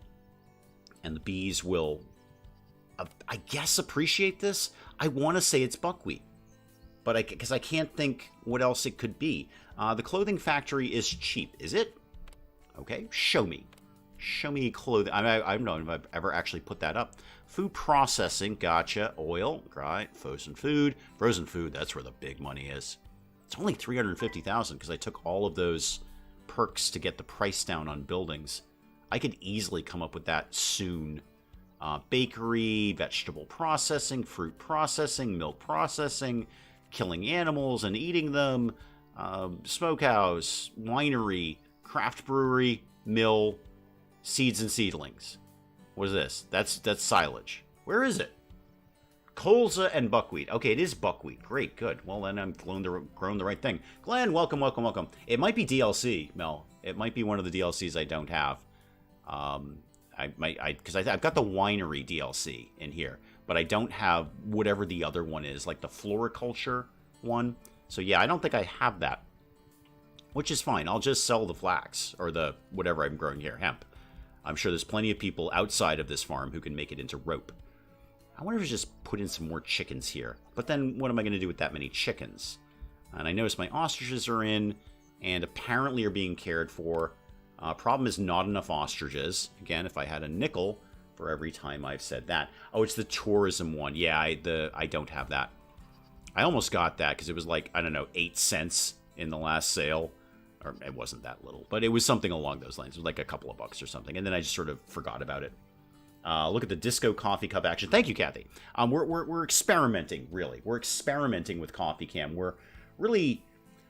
And the bees will, I guess, appreciate this. I want to say it's buckwheat, but because I can't think what else it could be. The clothing factory is cheap, is it? Okay, show me. Show me clothing. I don't know if I've ever actually put that up. Food processing, gotcha. Oil, right. Frozen food. Frozen food, that's where the big money is. It's only $350,000 because I took all of those perks to get the price down on buildings. I could easily come up with that soon. Bakery, vegetable processing, fruit processing, milk processing, killing animals and eating them, smokehouse, winery, craft brewery, mill, seeds and seedlings. What is this? That's silage. Where is it? Colza and buckwheat. Okay, it is buckwheat. Great, good. Well, then I'm grown the right thing. Glenn, welcome, welcome, welcome. It might be DLC, Mel. It might be one of the DLCs I don't have. Because I've got the winery DLC in here, but I don't have whatever the other one is, like the floriculture one. So yeah, I don't think I have that, which is fine. I'll just sell the flax or the whatever I'm growing here, hemp. I'm sure there's plenty of people outside of this farm who can make it into rope. I wonder if I just put in some more chickens here. But then what am I going to do with that many chickens? And I notice my ostriches are in and apparently are being cared for. Problem is not enough ostriches. Again, if I had a nickel for every time I've said that. Oh, it's the tourism one. Yeah, I don't have that. I almost got that because it was like, I don't know, 8 cents in the last sale. Or it wasn't that little, but it was something along those lines. It was like a couple of bucks or something. And then I just sort of forgot about it. Look at the disco coffee cup action. Thank you, Kathy. We're experimenting, really. We're experimenting with CoffeeCam. We're really,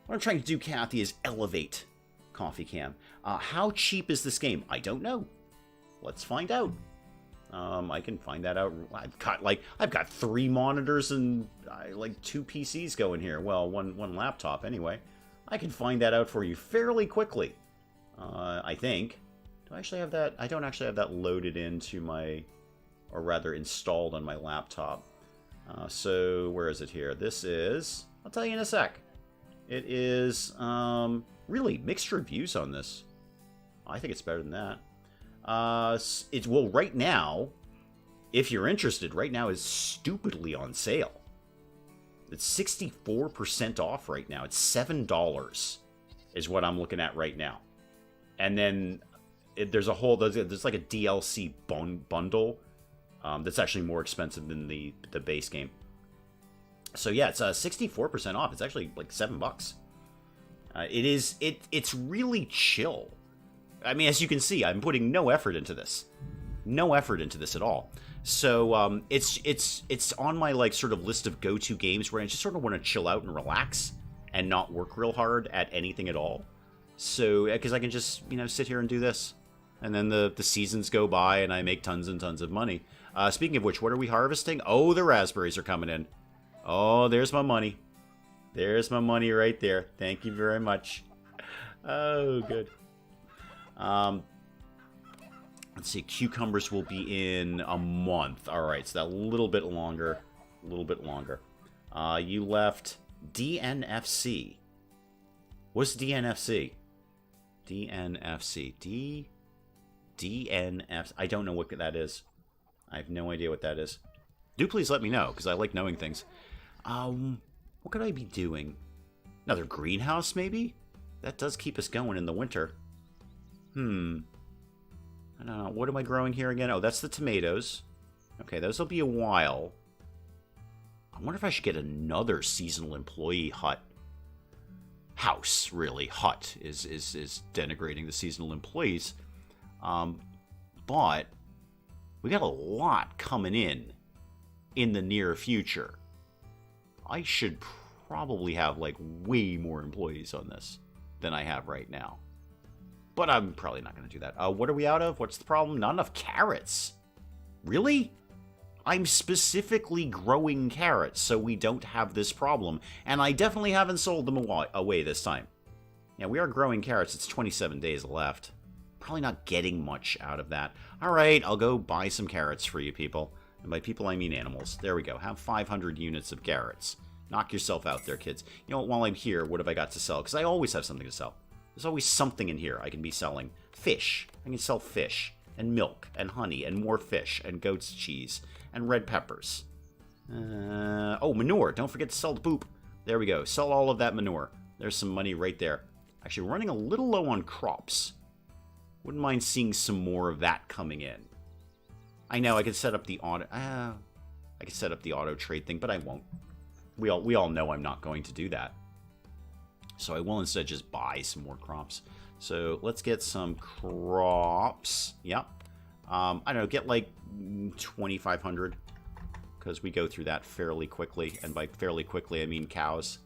what I'm trying to do, Kathy, is elevate CoffeeCam. How cheap is this game? I don't know. Let's find out. I can find that out. I've got 3 monitors and like 2 PCs going here. Well, one laptop anyway. I can find that out for you fairly quickly. I think. Do I actually have that? I don't actually have that loaded into my, or rather installed on my laptop. So where is it here? This is, I'll tell you in a sec. It is really mixed reviews on this. I think it's better than that. Well, right now, if you're interested, right now is stupidly on sale. It's 64% off right now. It's $7 is what I'm looking at right now. And then there's a whole, there's like a DLC bundle That's actually more expensive than the base game. So yeah, it's 64% off. It's actually like $7. It's really chill. I mean, as you can see, I'm putting no effort into this. No effort into this at all. So it's on my like sort of list of go-to games where I just sort of want to chill out and relax and not work real hard at anything at all. So because I can just sit here and do this, and then the seasons go by and I make tons and tons of money. Speaking of which, what are we harvesting? Oh, the raspberries are coming in. Oh, there's my money. There's my money right there. Thank you very much. Oh, good. Let's see. Cucumbers will be in a month. All right, so that little bit longer. A little bit longer. You left DNFC. What's DNFC? DNFC. DNF. I don't know what that is. I have no idea what that is. Do please let me know, because I like knowing things. What could I be doing? Another greenhouse, maybe? That does keep us going in the winter. I don't know. What am I growing here again? Oh, that's the tomatoes. Okay, those will be a while. I wonder if I should get another seasonal employee hut. House, really. Hut is denigrating the seasonal employees. But we got a lot coming in the near future. I should probably have like way more employees on this than I have right now. But I'm probably not going to do that. What are we out of? What's the problem? Not enough carrots. Really? I'm specifically growing carrots so we don't have this problem. And I definitely haven't sold them away this time. Yeah, we are growing carrots. It's 27 days left. Probably not getting much out of that. All right, I'll go buy some carrots for you people. And by people, I mean animals. There we go. Have 500 units of carrots. Knock yourself out there, kids. You know, while I'm here, what have I got to sell? Because I always have something to sell. There's always something in here I can be selling. Fish. I can sell fish. And milk. And honey. And more fish. And goat's cheese. And red peppers. Oh, manure. Don't forget to sell the poop. There we go. Sell all of that manure. There's some money right there. Actually, we're running a little low on crops. Wouldn't mind seeing some more of that coming in. I know I could set up the auto. I could set up the auto trade thing, but I won't. We all know I'm not going to do that. So I will instead just buy some more crops. So let's get some crops. Yep. I don't know. Get like 2,500 because we go through that fairly quickly, and by fairly quickly I mean cows.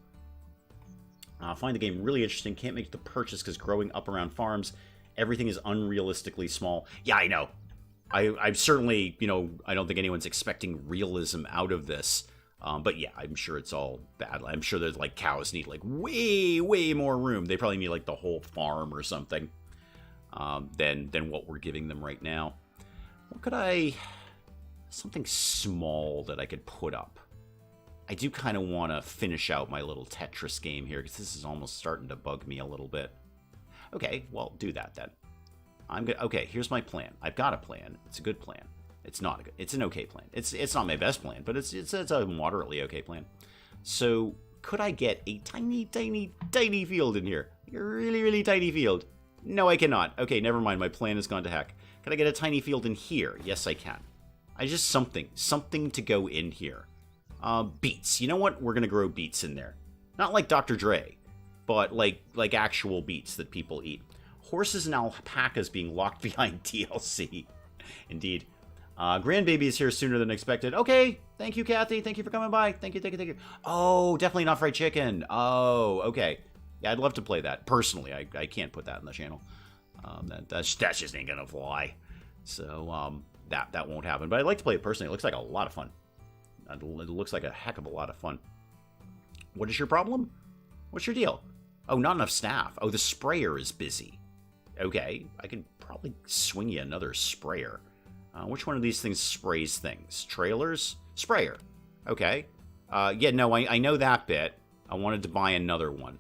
Find the game really interesting. Can't make the purchase because growing up around farms, everything is unrealistically small. Yeah, I know. I'm certainly, I don't think anyone's expecting realism out of this. But yeah, I'm sure it's all bad. I'm sure there's like cows need like way, way more room. They probably need like the whole farm or something than what we're giving them right now. What could something small that I could put up. I do kind of want to finish out my little Tetris game here because this is almost starting to bug me a little bit. Okay, well, do that then. Okay, here's my plan. I've got a plan. It's a good plan. It's not a good. It's an okay plan. It's not my best plan, but it's a moderately okay plan. So could I get a tiny, tiny, tiny field in here? Like a really, really tiny field. No, I cannot. Okay, never mind. My plan has gone to heck. Can I get a tiny field in here? Yes, I can. Something to go in here. Beets. You know what? We're gonna grow beets in there. Not like Dr. Dre, but like actual beets that people eat. Horses and alpacas being locked behind DLC. Indeed. Grandbaby is here sooner than expected. Okay. Thank you, Kathy. Thank you for coming by. Thank you. Oh, definitely not fried chicken. Oh, okay. Yeah, I'd love to play that. Personally, I can't put that on the channel. That just ain't gonna fly. So, that won't happen. But I'd like to play it personally. It looks like a lot of fun. It looks like a heck of a lot of fun. What is your problem? What's your deal? Oh, not enough staff. Oh, the sprayer is busy. Okay, I could probably swing you another sprayer. Which one of these things sprays things? Trailers? Sprayer. Okay. Yeah, no, I know that bit. I wanted to buy another one.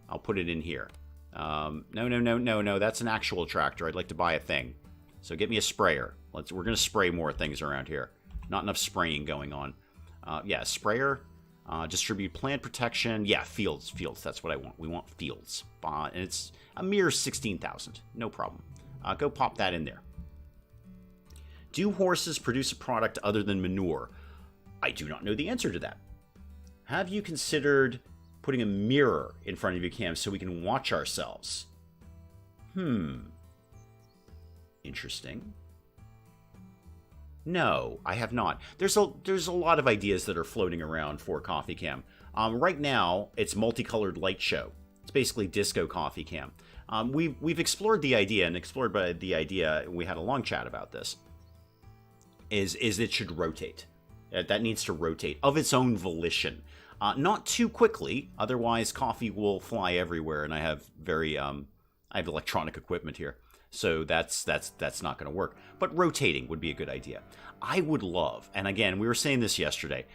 I'll put it in here. No. That's an actual tractor. I'd like to buy a thing. So get me a sprayer. We're going to spray more things around here. Not enough spraying going on. Yeah, sprayer. Distribute plant protection. Yeah, fields. That's what I want. We want fields. And it's a mere 16,000. No problem. Go pop that in there. Do horses produce a product other than manure? I do not know the answer to that. Have you considered putting a mirror in front of your cam so we can watch ourselves? Interesting. No, I have not. There's a lot of ideas that are floating around for CoffeeCam. Right now, it's multicolored light show. It's basically disco CoffeeCam. We've explored the idea, and explored by the idea, we had a long chat about this, is it should rotate. That needs to rotate of its own volition. Not too quickly, otherwise coffee will fly everywhere, and I have I have electronic equipment here. So that's not going to work. But rotating would be a good idea. I would love, and again, we were saying this yesterday,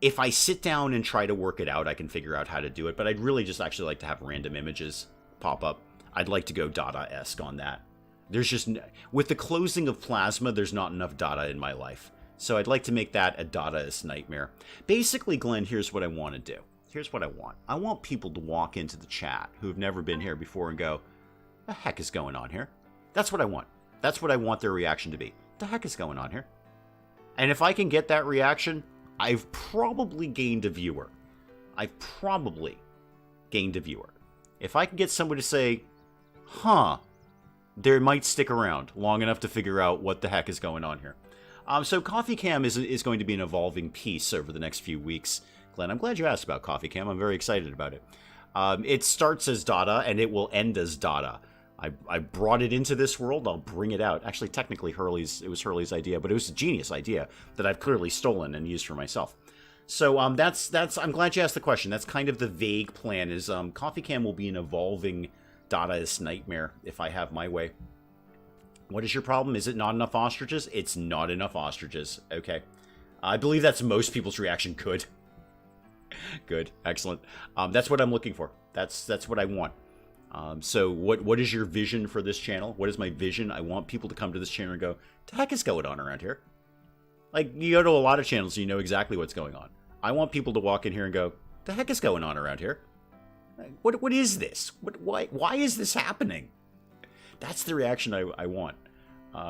if I sit down and try to work it out, I can figure out how to do it, but I'd really just actually like to have random images pop up. I'd like to go Dada-esque on that. There's just, with the closing of Plasma, there's not enough Dada in my life. So I'd like to make that a Dadaist nightmare. Basically, Glenn, here's what I want to do. Here's what I want. I want people to walk into the chat who've never been here before and go, the heck is going on here? That's what I want. That's what I want their reaction to be. The heck is going on here? And if I can get that reaction, I've probably gained a viewer. If I can get somebody to say, they might stick around long enough to figure out what the heck is going on here. So CoffeeCam is going to be an evolving piece over the next few weeks. Glenn, I'm glad you asked about CoffeeCam. I'm very excited about it. It starts as Dada, and it will end as Dada. I brought it into this world. I'll bring it out. Actually, technically, it was Hurley's idea, but it was a genius idea that I've clearly stolen and used for myself. So I'm glad you asked the question. That's kind of the vague plan. Is CoffeeCam will be an evolving Dadaist nightmare if I have my way. What is your problem? Is it not enough ostriches? It's not enough ostriches. Okay, I believe that's most people's reaction. Good, good, excellent. That's what I'm looking for. That's what I want. So what is your vision for this channel? What is my vision? I want people to come to this channel and go, the heck is going on around here? Like, you go to a lot of channels and you know exactly what's going on. I want people to walk in here and go, the heck is going on around here? What is this? Why is this happening? That's the reaction I want.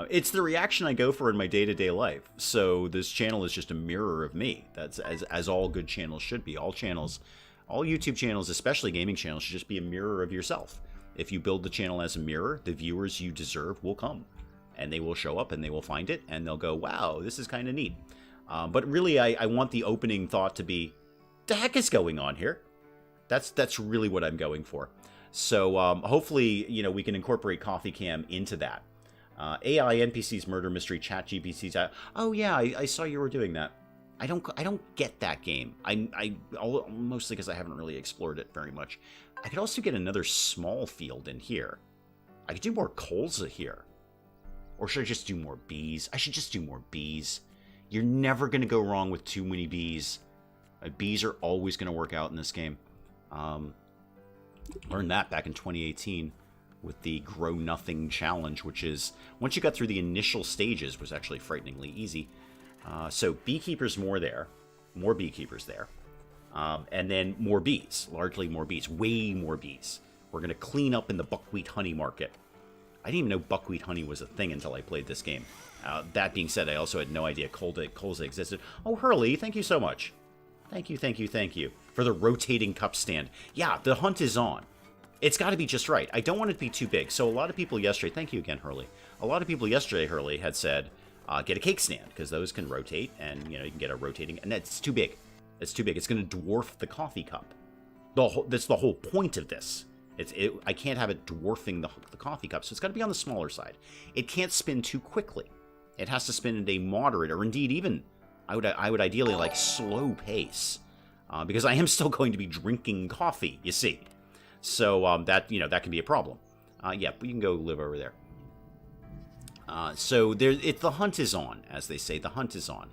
It's the reaction I go for in my day-to-day life. So this channel is just a mirror of me. That's as all good channels should be. All YouTube channels, especially gaming channels, should just be a mirror of yourself. If you build the channel as a mirror, the viewers you deserve will come. And they will show up and they will find it and they'll go, wow, this is kind of neat. But really, I want the opening thought to be, the heck is going on here? That's really what I'm going for. So hopefully, we can incorporate CoffeeCam into that. AI, NPCs, murder mystery, chat GPCs. Oh yeah, I saw you were doing that. I don't get that game. Mostly because I haven't really explored it very much. I could also get another small field in here. I could do more colza here. Or should I just do more bees? I should just do more bees. You're never going to go wrong with too many bees. Bees are always going to work out in this game. Learned that back in 2018 with the Grow Nothing Challenge, which is, once you got through the initial stages, was actually frighteningly easy. So beekeepers more beekeepers there. And then more bees, largely more bees, way more bees. We're going to clean up in the buckwheat honey market. I didn't even know buckwheat honey was a thing until I played this game. That being said, I also had no idea colza existed. Oh, Hurley, thank you so much. Thank you for the rotating cup stand. Yeah, the hunt is on. It's got to be just right. I don't want it to be too big. So a lot of people yesterday, thank you again, Hurley. A lot of people yesterday, Hurley, had said, get a cake stand, because those can rotate, and you can get a rotating, and that's too big. It's too big. It's going to dwarf the coffee cup. That's the whole point of this. I can't have it dwarfing the coffee cup, so it's got to be on the smaller side. It can't spin too quickly. It has to spin at a moderate, or indeed even, I would ideally like slow pace, because I am still going to be drinking coffee, you see. So that can be a problem. Yeah, we can go live over there. So the hunt is on, as they say. The hunt is on.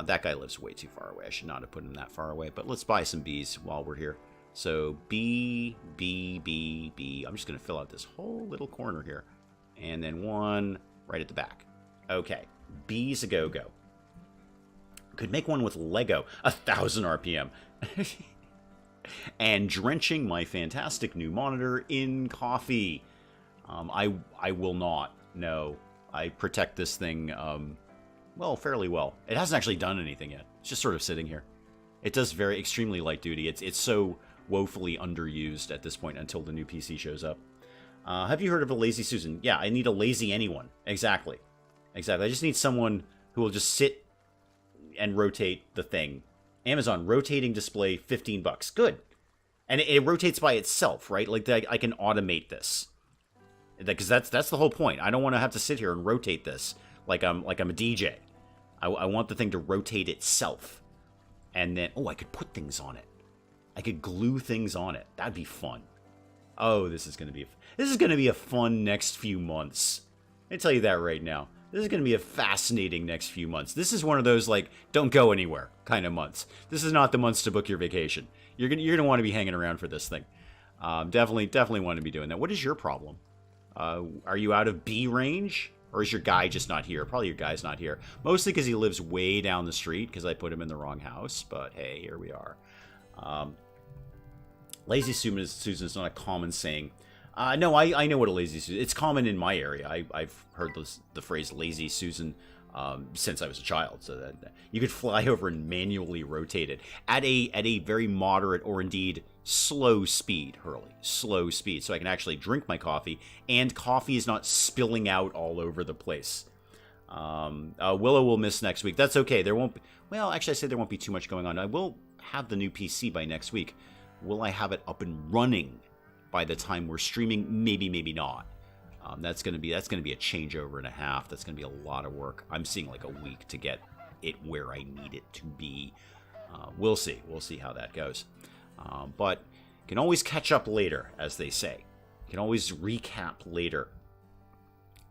That guy lives way too far away. I should not have put him that far away. But let's buy some bees while we're here. So bee. I'm just going to fill out this whole little corner here. And then one right at the back. Okay. Bees a go-go. Could make one with Lego. 1,000 RPM. And drenching my fantastic new monitor in coffee. I will not. No. I protect this thing, well, fairly well. It hasn't actually done anything yet. It's just sort of sitting here. It does very extremely light duty. It's so woefully underused at this point until the new PC shows up. Have you heard of a lazy Susan? Yeah, I need a lazy anyone. Exactly. Exactly. I just need someone who will just sit and rotate the thing. Amazon, rotating display, $15. Good. And it rotates by itself, right? Like, I can automate this. Because that's the whole point. I don't want to have to sit here and rotate this like I'm a DJ. I want the thing to rotate itself. And then, I could put things on it. I could glue things on it. That'd be fun. Oh, this is going to be a fun next few months. I tell you that right now. This is going to be a fascinating next few months. This is one of those, like, don't go anywhere kind of months. This is not the months to book your vacation. You're gonna want to be hanging around for this thing. Definitely want to be doing that. What is your problem? Are you out of bee range? Or is your guy just not here? Probably your guy's not here. Mostly because he lives way down the street because I put him in the wrong house. But hey, here we are. Lazy Susan is not a common saying. No, I know what a lazy Susan is. It's common in my area. I've heard the phrase lazy Susan since I was a child. So that you could fly over and manually rotate it at a very moderate or indeed slow speed, Hurley. Slow speed. So I can actually drink my coffee and coffee is not spilling out all over the place. Willow will miss next week. That's okay. There won't be, well, actually I say there won't be too much going on. I will have the new PC by next week. Will I have it up and running by the time we're streaming? Maybe, maybe not. That's gonna be a changeover and a half. That's gonna be a lot of work. I'm seeing like a week to get it where I need it to be. We'll see. We'll see how that goes. But you can always catch up later, as they say. You can always recap later.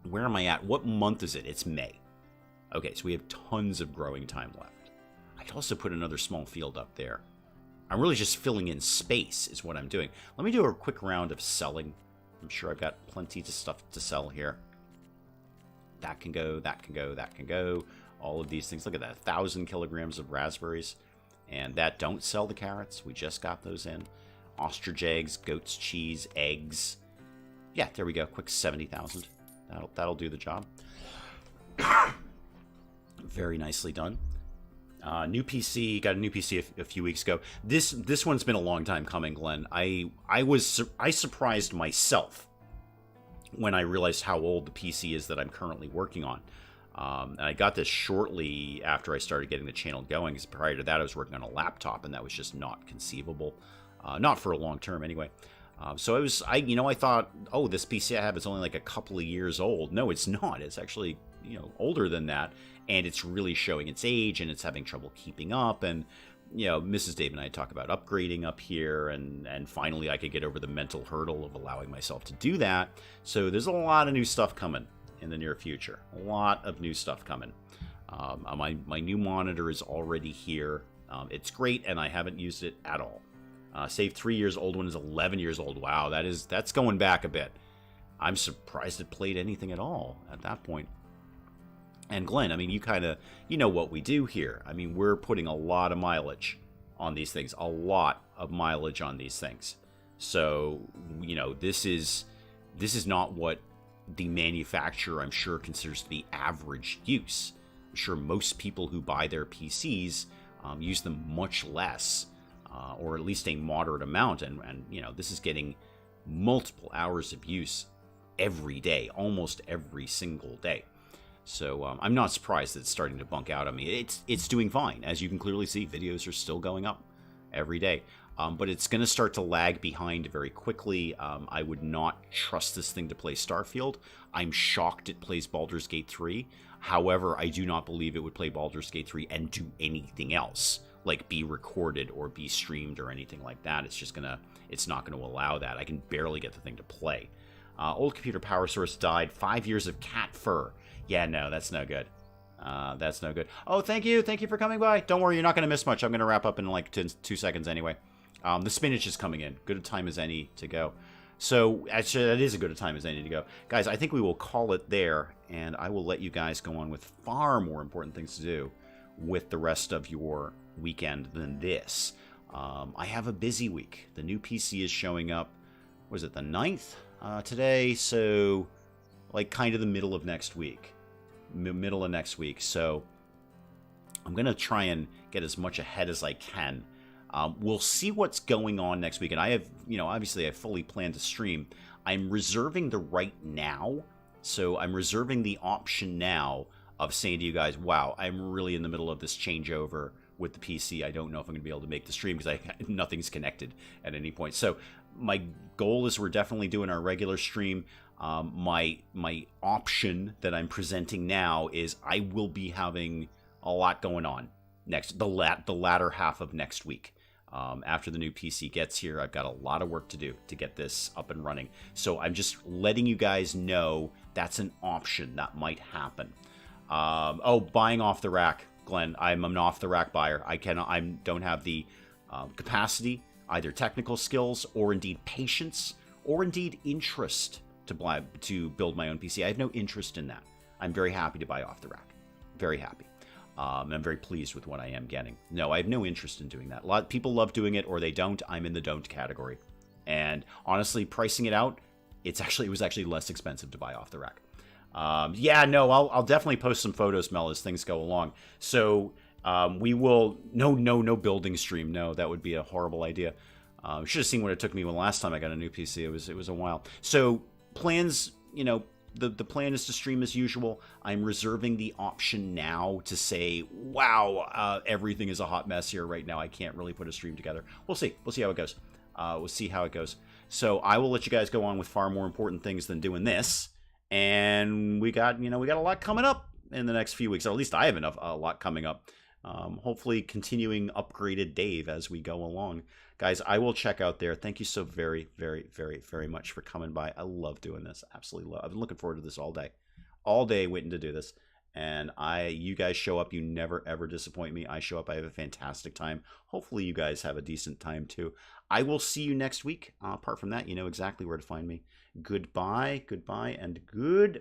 Where am I at? What month is it? It's May. Okay, so we have tons of growing time left. I could also put another small field up there. I'm really just filling in space is what I'm doing. Let me do a quick round of selling. I'm sure I've got plenty of stuff to sell here. That can go, that can go, that can go. All of these things. Look at that, 1,000 kilograms of raspberries. And that don't sell the carrots. We just got those in. Ostrich eggs, goat's cheese, eggs. Yeah, there we go. Quick 70,000. That'll do the job. Very nicely done. New PC, got a new PC a few weeks ago. This one's been a long time coming, Glenn. I surprised myself when I realized how old the PC is that I'm currently working on. And I got this shortly after I started getting the channel going, because prior to that I was working on a laptop, and that was just not conceivable. Not for a long term anyway. So I thought, oh, this PC I have is only like a couple of years old. No, it's not. It's actually, older than that. And it's really showing its age, and it's having trouble keeping up. And, Mrs. Dave and I talk about upgrading up here, and finally I could get over the mental hurdle of allowing myself to do that. So there's a lot of new stuff coming in the near future. A lot of new stuff coming. My new monitor is already here. It's great, and I haven't used it at all. Save 3 years old one is 11 years old. Wow, that's going back a bit. I'm surprised it played anything at all at that point. And Glenn, I mean, you know what we do here. I mean, we're putting a lot of mileage on these things. A lot of mileage on these things. So, this is not what the manufacturer, I'm sure, considers to be average use. I'm sure most people who buy their PCs use them much less, or at least a moderate amount. And this is getting multiple hours of use every day, almost every single day. So I'm not surprised that it's starting to bunk out on me. It's doing fine. As you can clearly see, videos are still going up every day. But it's going to start to lag behind very quickly. I would not trust this thing to play Starfield. I'm shocked it plays Baldur's Gate 3. However, I do not believe it would play Baldur's Gate 3 and do anything else, like be recorded or be streamed or anything like that. It's not going to allow that. I can barely get the thing to play. Old computer power source died. 5 years of cat fur. Yeah, no, that's no good. That's no good. Oh, thank you. Thank you for coming by. Don't worry, you're not going to miss much. I'm going to wrap up in like 2 seconds anyway. The spinach is coming in. Good a time as any to go. So, actually, that is as good a time as any to go. Guys, I think we will call it there, and I will let you guys go on with far more important things to do with the rest of your weekend than this. I have a busy week. The new PC is showing up, was it the 9th today? So, like kind of the middle of next week. Middle of next week. So I'm going to try and get as much ahead as I can. We'll see what's going on next week. And I have, obviously I fully plan to stream. I'm reserving the right now. So I'm reserving the option now of saying to you guys, wow, I'm really in the middle of this changeover with the PC. I don't know if I'm going to be able to make the stream because nothing's connected at any point. So my goal is we're definitely doing our regular stream. My option that I'm presenting now is I will be having a lot going on the latter half of next week. After the new PC gets here, I've got a lot of work to do to get this up and running. So I'm just letting you guys know that's an option that might happen. Buying off the rack, Glenn. I'm an off the rack buyer. I don't have the capacity, either technical skills or indeed patience or indeed interest to build my own PC. I have no interest in that. I'm very happy to buy off the rack. Very happy. And I'm very pleased with what I am getting. No, I have no interest in doing that. A lot of people love doing it or they don't. I'm in the don't category. And honestly, pricing it out, it was actually less expensive to buy off the rack. I'll definitely post some photos, Mel, as things go along. So we will no building stream. No, that would be a horrible idea. Should have seen what it took me when last time I got a new PC. It was a while. So plans, the plan is to stream as usual. I'm reserving the option now to say, wow, everything is a hot mess here right now. I can't really put a stream together. We'll see. We'll see how it goes. We'll see how it goes. So I will let you guys go on with far more important things than doing this. And we got a lot coming up in the next few weeks, or at least I have a lot coming up. Hopefully continuing upgraded Dave as we go along. Guys, I will check out there. Thank you so very, very, very, very much for coming by. I love doing this. Absolutely love. I've been looking forward to this all day waiting to do this. And you guys show up. You never, ever disappoint me. I show up. I have a fantastic time. Hopefully you guys have a decent time too. I will see you next week. Apart from that, you know exactly where to find me. Goodbye, and goodbye.